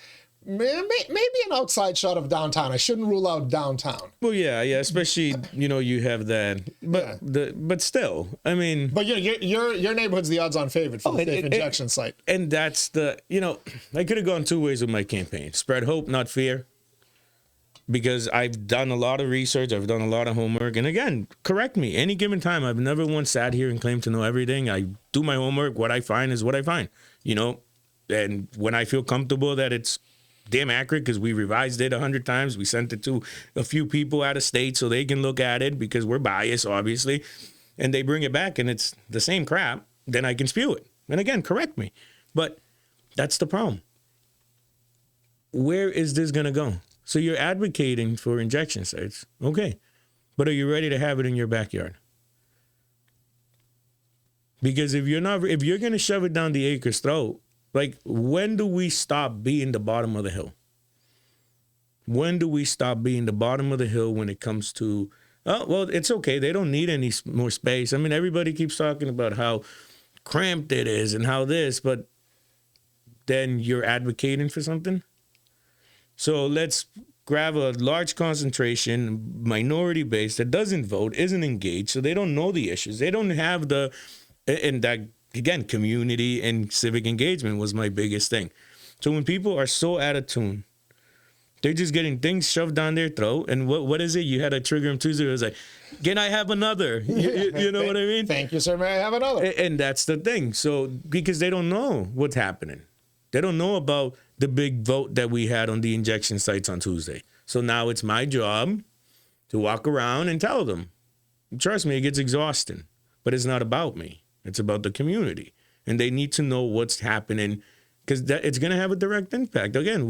maybe an outside shot of downtown. I shouldn't rule out downtown. Well, yeah, especially you have that, but but still, I mean, but your neighborhood's the odds-on favorite for the safe injection site, and that's the I could have gone two ways with my campaign: spread hope, not fear. Because I've done a lot of research, I've done a lot of homework, and again, correct me. Any given time, I've never once sat here and claimed to know everything. I do my homework. What I find is what I find, and when I feel comfortable that it's damn accurate, because we revised it 100 times, we sent it to a few people out of state so they can look at it because we're biased, obviously, and they bring it back and it's the same crap, then I can spew it. And again, correct me. But that's the problem. Where is this going to go? So you're advocating for injection sites. Okay. But are you ready to have it in your backyard? Because if you're going to shove it down the acre's throat, like, when do we stop being the bottom of the hill? When do we stop being the bottom of the hill when it comes to, oh, well, it's okay. They don't need any more space. I mean, everybody keeps talking about how cramped it is and how this, but then you're advocating for something? So let's grab a large concentration, minority base that doesn't vote, isn't engaged, so they don't know the issues. They don't have and that, again, community and civic engagement was my biggest thing. So when people are so out of tune, they're just getting things shoved down their throat. And what is it? You had a Trigger 'em Tuesday. It was like, can I have another? You know what I mean? Thank you, sir. May I have another? And that's the thing. So because they don't know what's happening. They don't know about the big vote that we had on the injection sites on Tuesday. So now it's my job to walk around and tell them. Trust me, it gets exhausting. But it's not about me. It's about the community. And they need to know what's happening because it's going to have a direct impact. Again,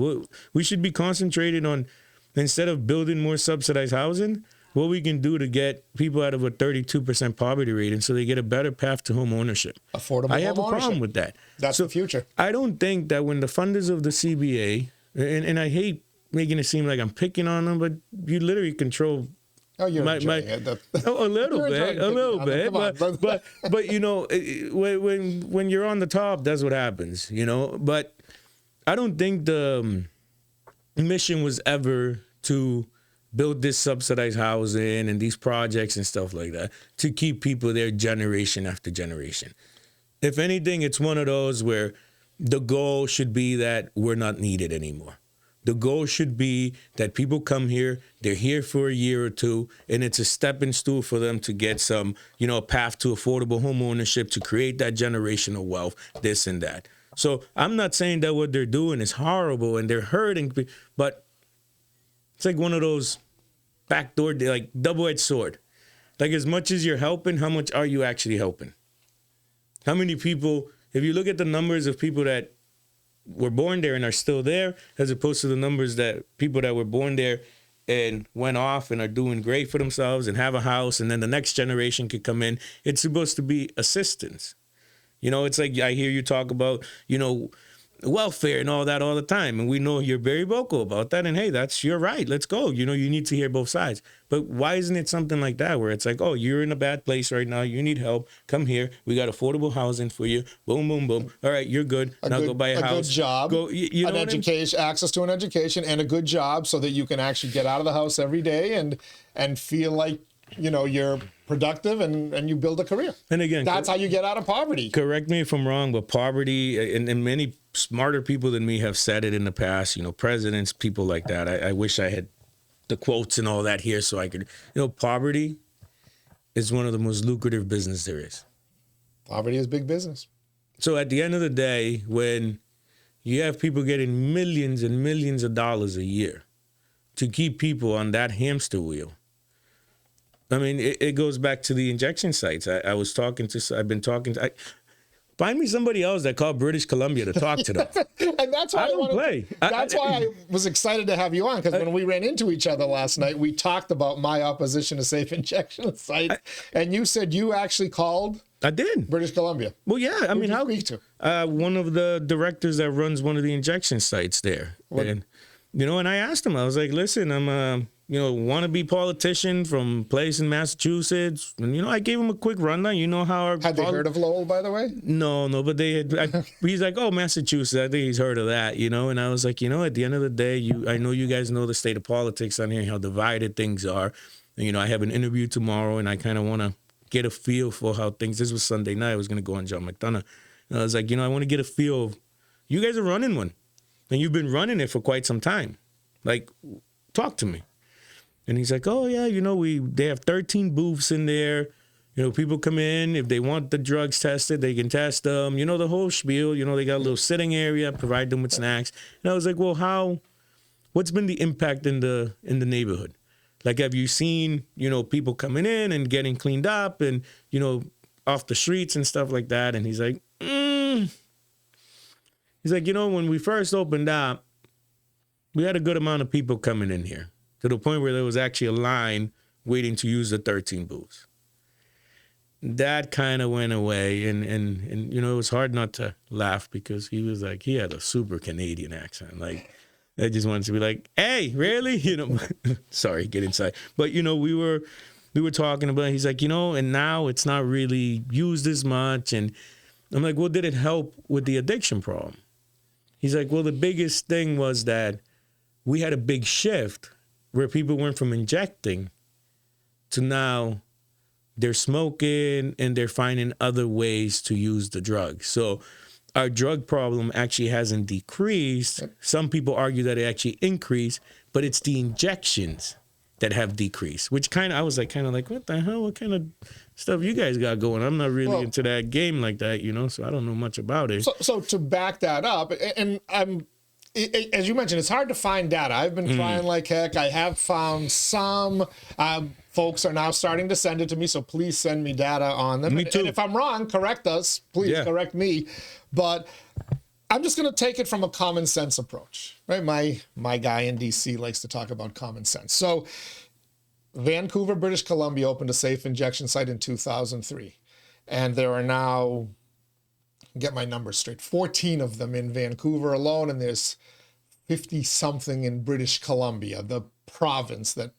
we should be concentrated on, instead of building more subsidized housing, what we can do to get people out of a 32% poverty rate and so they get a better path to home ownership. Affordable I have home a problem ownership. with that. That's the future. I don't think that when the funders of the CBA, and I hate making it seem like I'm picking on them, but you literally control. Oh, you're enjoying it. A little bit, but when you're on the top, that's what happens, But I don't think the mission was ever to build this subsidized housing and these projects and stuff like that to keep people there generation after generation. If anything, it's one of those where the goal should be that we're not needed anymore. The goal should be that people come here, they're here for a year or two, and it's a stepping stool for them to get some, a path to affordable home ownership, to create that generational wealth, this and that. So I'm not saying that what they're doing is horrible and they're hurting, but it's like one of those backdoor, like double-edged sword. Like, as much as you're helping, how much are you actually helping? How many people, if you look at the numbers of people that were born there and are still there, as opposed to the numbers that people that were born there and went off and are doing great for themselves and have a house, and then the next generation could come in, it's supposed to be assistance. It's like I hear you talk about, welfare and all that all the time. And we know you're very vocal about that. And hey, that's your right. Let's go. You need to hear both sides. But why isn't it something like that where it's like, oh, you're in a bad place right now. You need help. Come here. We got affordable housing for you. Boom, boom, boom. All right, you're good. Now go buy a house. A good job. Go, an education, access to an education and a good job so that you can actually get out of the house every day and feel like, you're productive and you build a career. And again, that's how you get out of poverty. Correct me if I'm wrong, but poverty, and many smarter people than me have said it in the past, presidents, people like that. I wish I had the quotes and all that here so I could, poverty is one of the most lucrative business there is. Poverty is big business. So at the end of the day, when you have people getting millions and millions of dollars a year to keep people on that hamster wheel, I mean, it goes back to the injection sites. I've been talking to, find me somebody else that called British Columbia to talk to them. And that's why That's why I was excited to have you on, because when we ran into each other last night, we talked about my opposition to safe injection sites, and you said you actually called. I did. British Columbia. Well, yeah. I mean, how? Speak to? One of the directors that runs one of the injection sites there. And I asked him, I was like, listen, I'm wannabe politician from place in Massachusetts. And, I gave him a quick rundown. You know how our... Had they heard of Lowell, by the way? No, but they had... he's like, oh, Massachusetts. I think he's heard of that, And I was like, at the end of the day, I know you guys know the state of politics on here, how divided things are. And, I have an interview tomorrow, and I kind of want to get a feel for how things... This was Sunday night. I was going to go on John McDonough. And I was like, I want to get a feel of... You guys are running one. And you've been running it for quite some time. Like, talk to me. And he's like, oh, yeah, they have 13 booths in there. People come in. If they want the drugs tested, they can test them. The whole spiel. They got a little sitting area, provide them with snacks. And I was like, well, what's been the impact in the neighborhood? Like, have you seen, people coming in and getting cleaned up and, off the streets and stuff like that? And he's like, He's like, when we first opened up, we had a good amount of people coming in here, to the point where there was actually a line waiting to use the 13 booths. That kind of went away, and it was hard not to laugh, because he was like, he had a super Canadian accent. Like, I just wanted to be like, hey, really? Sorry, get inside. But, we were talking about, he's like, and now it's not really used as much. And I'm like, well, did it help with the addiction problem? He's like, well, the biggest thing was that we had a big shift where people went from injecting to now they're smoking and they're finding other ways to use the drug. So our drug problem actually hasn't decreased. Some people argue that it actually increased, but it's the injections that have decreased, which I was like, what the hell? What kind of stuff you guys got going? I'm not really into that game like that, so I don't know much about it. So to back that up, and as you mentioned, it's hard to find data. I've been trying like heck. I have found some. Folks are now starting to send it to me, so please send me data on them. Me too. And if I'm wrong, correct us. Please correct me. But I'm just going to take it from a common sense approach, right? My guy in DC likes to talk about common sense. So Vancouver, British Columbia opened a safe injection site in 2003. And there are now, get my numbers straight, 14 of them in Vancouver alone, and there's 50-something in British Columbia, the province that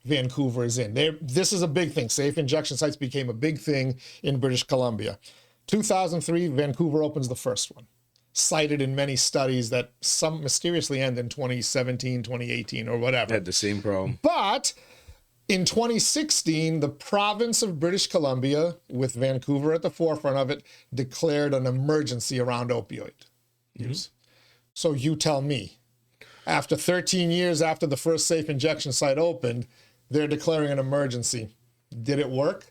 Vancouver is in. This is a big thing. Safe injection sites became a big thing in British Columbia. 2003, Vancouver opens the first one, cited in many studies that some mysteriously end in 2017, 2018, or whatever. Had the same problem. But in 2016, the province of British Columbia, with Vancouver at the forefront of it, declared an emergency around opioid use. So you tell me, after 13 years after the first safe injection site opened, they're declaring an emergency. Did it work?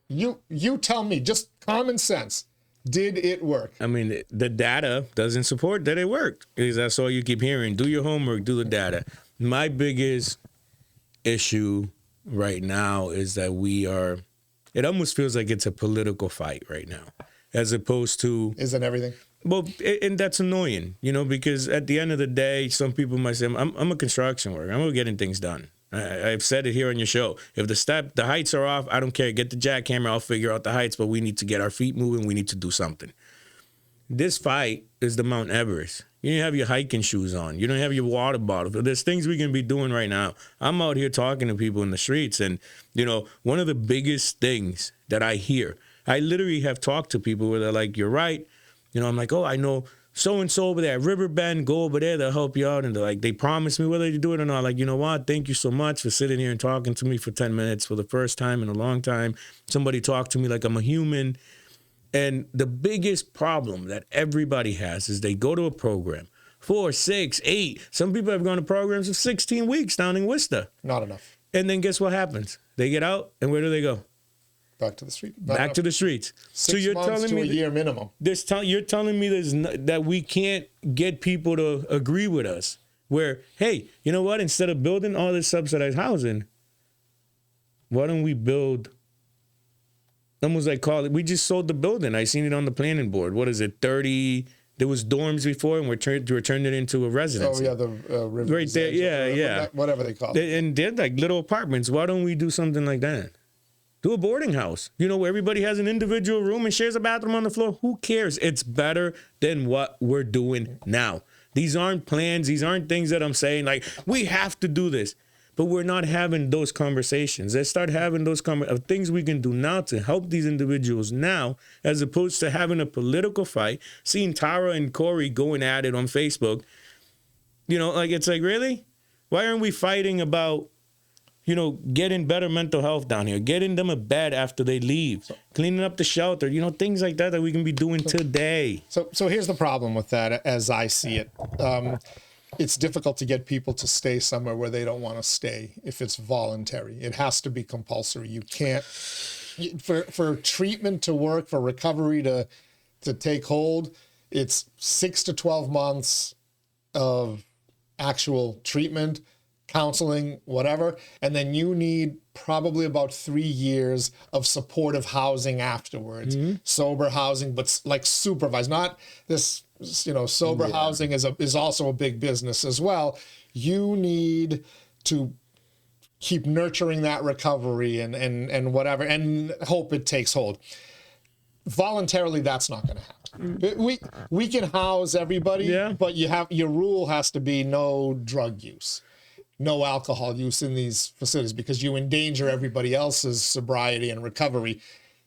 You tell me, just common sense. Did it work? I mean, the data doesn't support that it worked. That's all you keep hearing. Do your homework, do the data. My biggest issue right now is that it almost feels like it's a political fight right now, as opposed to... Isn't everything? Well, and that's annoying, because at the end of the day, some people might say, I'm a construction worker. I'm getting things done. I've said it here on your show. If the heights are off, I don't care. Get the jackhammer. I'll figure out the heights, but we need to get our feet moving. We need to do something. This fight is the Mount Everest. You don't have your hiking shoes on. You don't have your water bottle. There's things we can be doing right now. I'm out here talking to people in the streets, and, one of the biggest things that I hear, I literally have talked to people where they're like, you're right. I'm like, oh, I know so-and-so over there at Riverbend, go over there, they'll help you out. And they're like, they promise me whether you do it or not. Like, you know what? Thank you so much for sitting here and talking to me for 10 minutes for the first time in a long time. Somebody talked to me like I'm a human. And the biggest problem that everybody has is they go to a program, 4, 6, 8. Some people have gone to programs of 16 weeks down in Worcester. Not enough. And then guess what happens? They get out, and where do they go? Back to the street. Back to the streets. 6 months to a year minimum. You're telling me that we can't get people to agree with us. Where, hey, you know what? Instead of building all this subsidized housing, why don't we build? Almost like we just sold the building. I seen it on the planning board. What is it? 30. There was dorms before, and we're turned it into a residence. Oh yeah, the River right there. Yeah. Whatever they call it. And they're like little apartments. Why don't we do something like that? Do a boarding house, where everybody has an individual room and shares a bathroom on the floor. Who cares? It's better than what we're doing now. These aren't plans. These aren't things that I'm saying like, we have to do this. But we're not having those conversations. Let's start having those of things we can do now to help these individuals now, as opposed to having a political fight, seeing Tara and Corey going at it on Facebook. You know, like, it's like, really? Why aren't we fighting about, you know, getting better mental health down here, getting them a bed after they leave, cleaning up the shelter, you know, things like that we can be doing today. So here's the problem with that, as I see it. It's difficult to get people to stay somewhere where they don't want to stay if it's voluntary. It has to be compulsory. You can't, for treatment to work, for recovery to take hold, it's 6 to 12 months of actual treatment, counseling, whatever, and then you need probably about 3 years of supportive housing afterwards. Sober housing, but like supervised, not this, you know, sober housing is also a big business as well. You need to keep nurturing that recovery and whatever, and hope it takes hold. Voluntarily, that's not going to happen. We can house everybody, but your rule has to be no drug use, no alcohol use in these facilities, because you endanger everybody else's sobriety and recovery.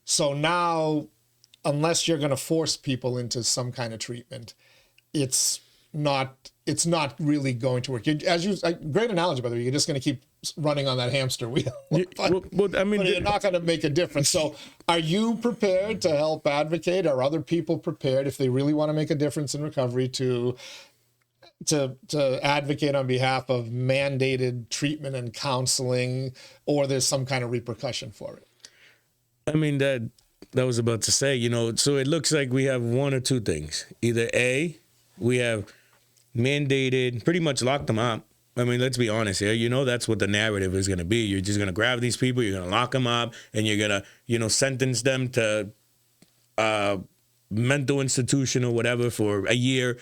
So now, unless you're going to force people into some kind of treatment, it's not really going to work. Great analogy, by the way. You're just going to keep running on that hamster wheel. But you're not going to make a difference. So are you prepared to help advocate? Are other people prepared, if they really want to make a difference in recovery, to advocate on behalf of mandated treatment and counseling, or there's some kind of repercussion for it? I mean, that was about to say, you know, so it looks like we have one or two things. Either A, we have mandated, pretty much locked them up. I mean, let's be honest here. You know, that's what the narrative is going to be. You're just going to grab these people, you're going to lock them up, and you're going to, you know, sentence them to mental institution or whatever for a year.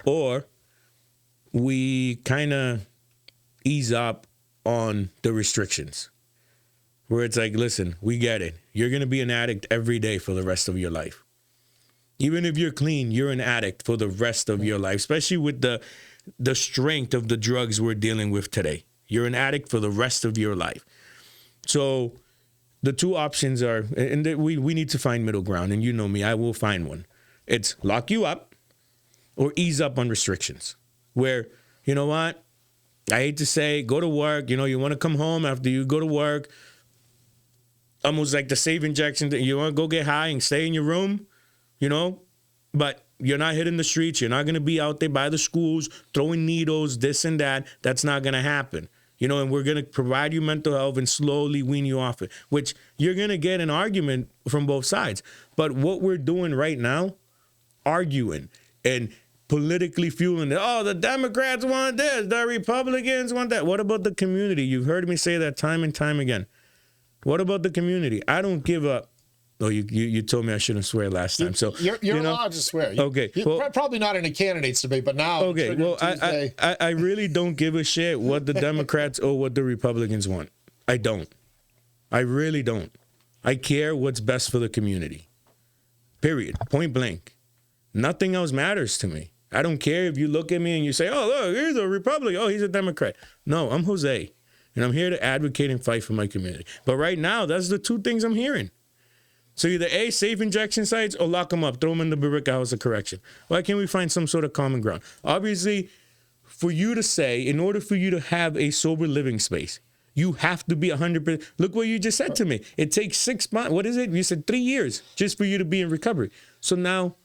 Or we kind of ease up on the restrictions, where it's like, listen, we get it. You're going to be an addict every day for the rest of your life. Even if you're clean, you're an addict for the rest of your life, especially with the strength of the drugs we're dealing with today. You're an addict for the rest of your life. So the two options are, and we need to find middle ground, and you know me, I will find one. It's lock you up or ease up on restrictions, where, you know what, I hate to say, go to work, you know, you want to come home after you go to work, almost like the safe injection, you want to go get high and stay in your room, you know, but you're not hitting the streets. You're not going to be out there by the schools throwing needles, this and that. That's not going to happen. You know, and we're going to provide you mental health and slowly wean you off it, which you're going to get an argument from both sides. But what we're doing right now, arguing and politically fueling it. Oh, the Democrats want this, the Republicans want that. What about the community? You've heard me say that time and time again. What about the community? I don't give up. Oh, you told me I shouldn't swear last time. So you're allowed to swear. Okay, well, probably not in a candidates debate, but now. Okay, well, I really don't give a shit what the Democrats or what the Republicans want. I don't. I really don't. I care what's best for the community. Period. Point blank. Nothing else matters to me. I don't care if you look at me and you say, "Oh, look, he's a Republican. Oh, he's a Democrat." No, I'm Jose, and I'm here to advocate and fight for my community. But right now, that's the two things I'm hearing. So either A, safe injection sites, or lock them up, throw them in the Barrica House of Correction. Why can't we find some sort of common ground? Obviously, for you to say, in order for you to have a sober living space, you have to be 100%. Look what you just said to me. It takes 6 months. What is it? You said 3 years just for you to be in recovery. So now,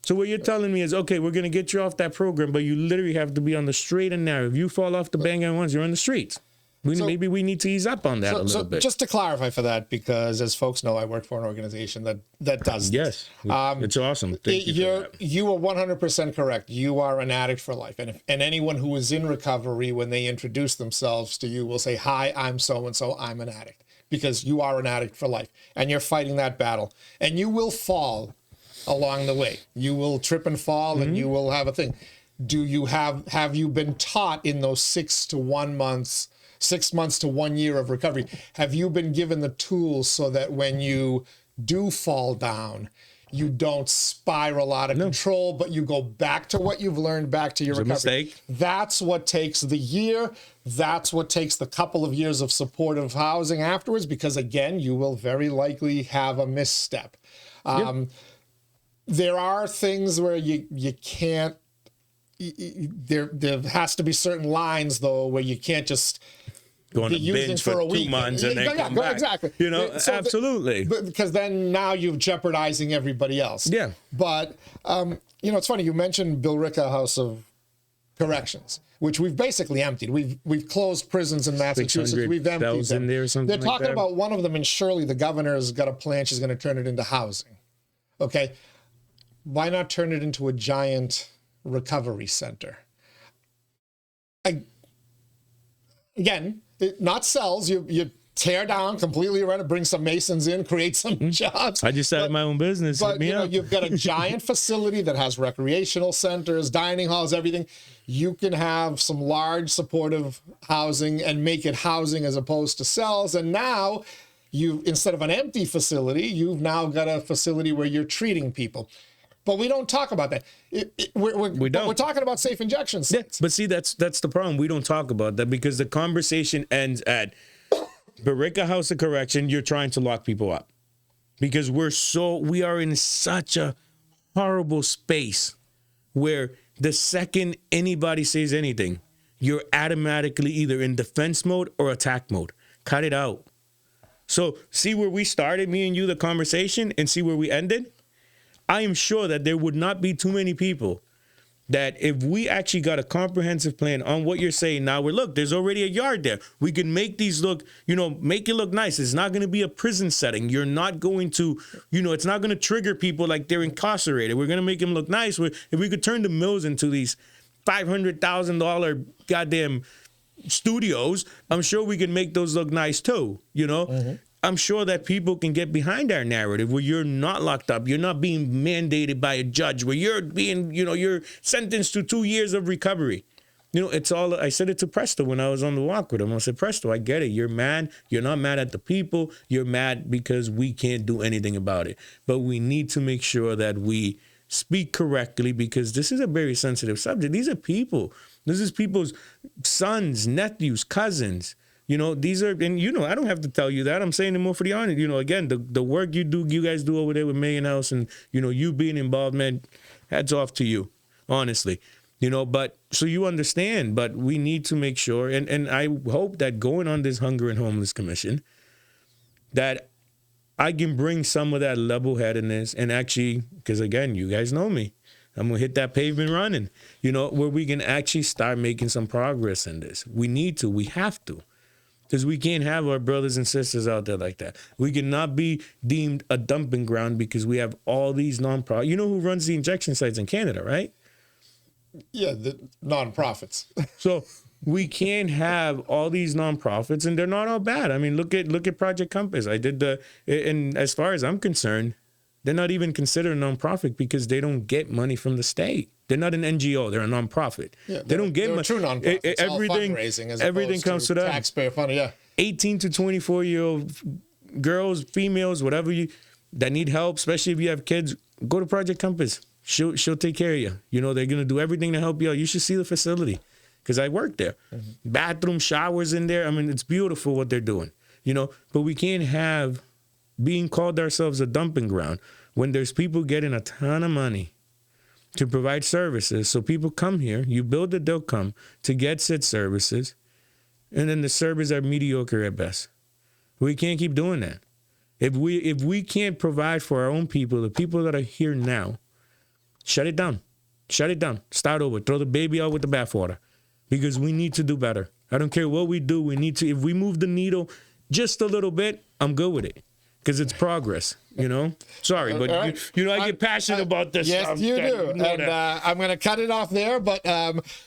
so what you're telling me is, okay, we're going to get you off that program, but you literally have to be on the straight and narrow. If you fall off the bang and once, you're on the streets. Maybe we need to ease up on that a little bit. Just to clarify for that, because as folks know, I work for an organization that does this. Yes, it's awesome. Thank you for that. You are 100% correct. You are an addict for life. And anyone who is in recovery, when they introduce themselves to you, will say, "Hi, I'm so-and-so, I'm an addict." Because you are an addict for life. And you're fighting that battle. And you will fall along the way. You will trip and fall, and you will have a thing. Have you been taught in those 6 months to 1 year of recovery, have you been given the tools so that when you do fall down, you don't spiral out of control, but you go back to what you've learned, back to your recovery. Mistake. That's what takes the year. That's what takes the couple of years of supportive housing afterwards, because again, you will very likely have a misstep. There are things where you can't, there has to be certain lines though, where you can't just go on a binge for 2 months and then come back. Exactly. You know, so absolutely. Because then now you're jeopardizing everybody else. Yeah. But, you know, it's funny, you mentioned 𝐉𝐵𝐸𝐺 House of Corrections, which we've basically emptied. We've closed prisons in Massachusetts. We've emptied them. There or something. They're talking like that. about one of them in Shirley. The governor's got a plan. She's going to turn it into housing. Okay. Why not turn it into a giant recovery center? Again, not cells. You tear down, completely rent it, bring some masons in, create some jobs. I just started my own business. But you know, you've got a giant facility that has recreational centers, dining halls, everything. You can have some large supportive housing and make it housing as opposed to cells. And now you, instead of an empty facility, you've now got a facility where you're treating people. But we don't talk about that. We don't. We're talking about safe injection sites. Yeah, but see, that's the problem. We don't talk about that because the conversation ends at 𝐉𝐸𝐺 House of Correction. You're trying to lock people up because we are in such a horrible space where the second anybody says anything, you're automatically either in defense mode or attack mode. Cut it out. So see where we started, me and you, the conversation, and see where we ended. I am sure that there would not be too many people that if we actually got a comprehensive plan on what you're saying now, where look, there's already a yard there. We can make these look, you know, make it look nice. It's not going to be a prison setting. You're not going to, you know, it's not going to trigger people like they're incarcerated. We're going to make them look nice. If we could turn the mills into these $500,000 goddamn studios, I'm sure we can make those look nice too, you know? I'm sure that people can get behind our narrative where you're not locked up. You're not being mandated by a judge, where you're being, you know, you're sentenced to 2 years of recovery. You know, it's all, I said it to Presto when I was on the walk with him. I said, Presto, I get it. You're mad. You're not mad at the people. You're mad because we can't do anything about it. But we need to make sure that we speak correctly because this is a very sensitive subject. These are people. This is people's sons, nephews, cousins. You know, these are, and you know, I don't have to tell you that. I'm saying it more for the honor. You know, again, the work you guys do over there with Million House and, you know, you being involved, man, hats off to you, honestly. You know, but so you understand, but we need to make sure, and I hope that going on this Hunger and Homeless Commission, that I can bring some of that level-headedness and actually, because again, you guys know me, I'm going to hit that pavement running, you know, where we can actually start making some progress in this. We need to, we have to. Because we can't have our brothers and sisters out there like that. We cannot be deemed a dumping ground because we have all these nonprofits. You know who runs the injection sites in Canada, right? Yeah, the nonprofits. So we can't have all these nonprofits, and they're not all bad. I mean, look at Project Compass. And as far as I'm concerned, they're not even considered a nonprofit because they don't get money from the state. They're not an NGO. They're a nonprofit. Yeah, they don't get money. True nonprofits. Everything comes to that. Taxpayer funding. Yeah. 18 to 24-year-old girls, females, whatever that need help, especially if you have kids, go to Project Compass. She'll take care of you. You know, they're gonna do everything to help you out. You should see the facility because I worked there. Bathroom, showers in there. I mean, it's beautiful what they're doing. You know, but we can't have being called ourselves a dumping ground when there's people getting a ton of money to provide services. So people come here, you build it, they'll come to get said services, and then the services are mediocre at best. We can't keep doing that. If we can't provide for our own people, the people that are here now, shut it down. Shut it down. Start over. Throw the baby out with the bathwater because we need to do better. I don't care what we do. We need to, if we move the needle just a little bit, I'm good with it. Because it's progress, you know? Sorry, but right. you know, I get passionate about this yes, stuff. Yes, you do. You know and I'm going to cut it off there, but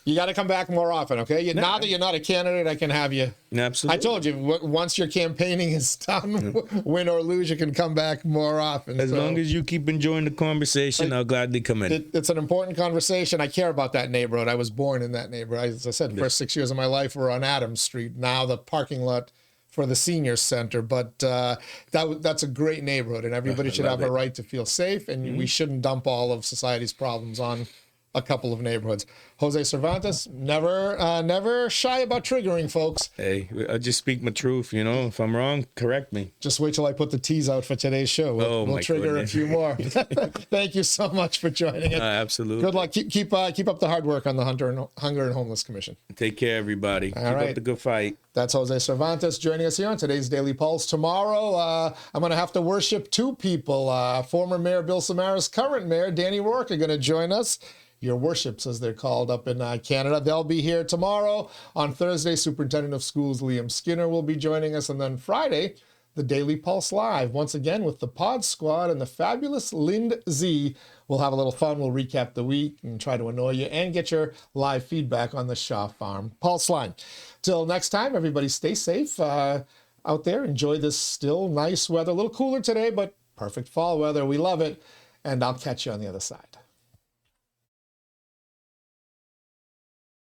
you got to come back more often, okay? Now that you're not a candidate, I can have you. Absolutely. I told you, once your campaigning is done, win or lose, you can come back more often. As long as you keep enjoying the conversation, I'll gladly come in. It's an important conversation. I care about that neighborhood. I was born in that neighborhood. As I said, the first 6 years of my life were on Adams Street. Now the parking lot for the senior center. But that's a great neighborhood, and everybody should have a right to feel safe, and we shouldn't dump all of society's problems on a couple of neighborhoods. Jose Cervantes, never shy about triggering folks. Hey, I just speak my truth, you know. If I'm wrong, correct me. Just wait till I put the teas out for today's show. We'll trigger goodness. A few more. Thank you so much for joining us. Absolutely. Good luck. Keep up the hard work on the Hunger and Homeless Commission. Take care, everybody. Keep up the good fight. That's Jose Cervantes joining us here on today's Daily Pulse. Tomorrow, I'm going to have to worship two people. Former Mayor Bill Samara's current mayor, Danny Rourke, are going to join us. Your worships, as they're called up in Canada. They'll be here tomorrow. On Thursday, Superintendent of Schools Liam Skinner will be joining us. And then Friday, the Daily Pulse Live. Once again, with the Pod Squad and the fabulous 𝐷𝐶. We'll have a little fun. We'll recap the week and try to annoy you and get your live feedback on the Shaw Farm Pulse line. Till next time, everybody stay safe out there. Enjoy this still nice weather. A little cooler today, but perfect fall weather. We love it. And I'll catch you on the other side.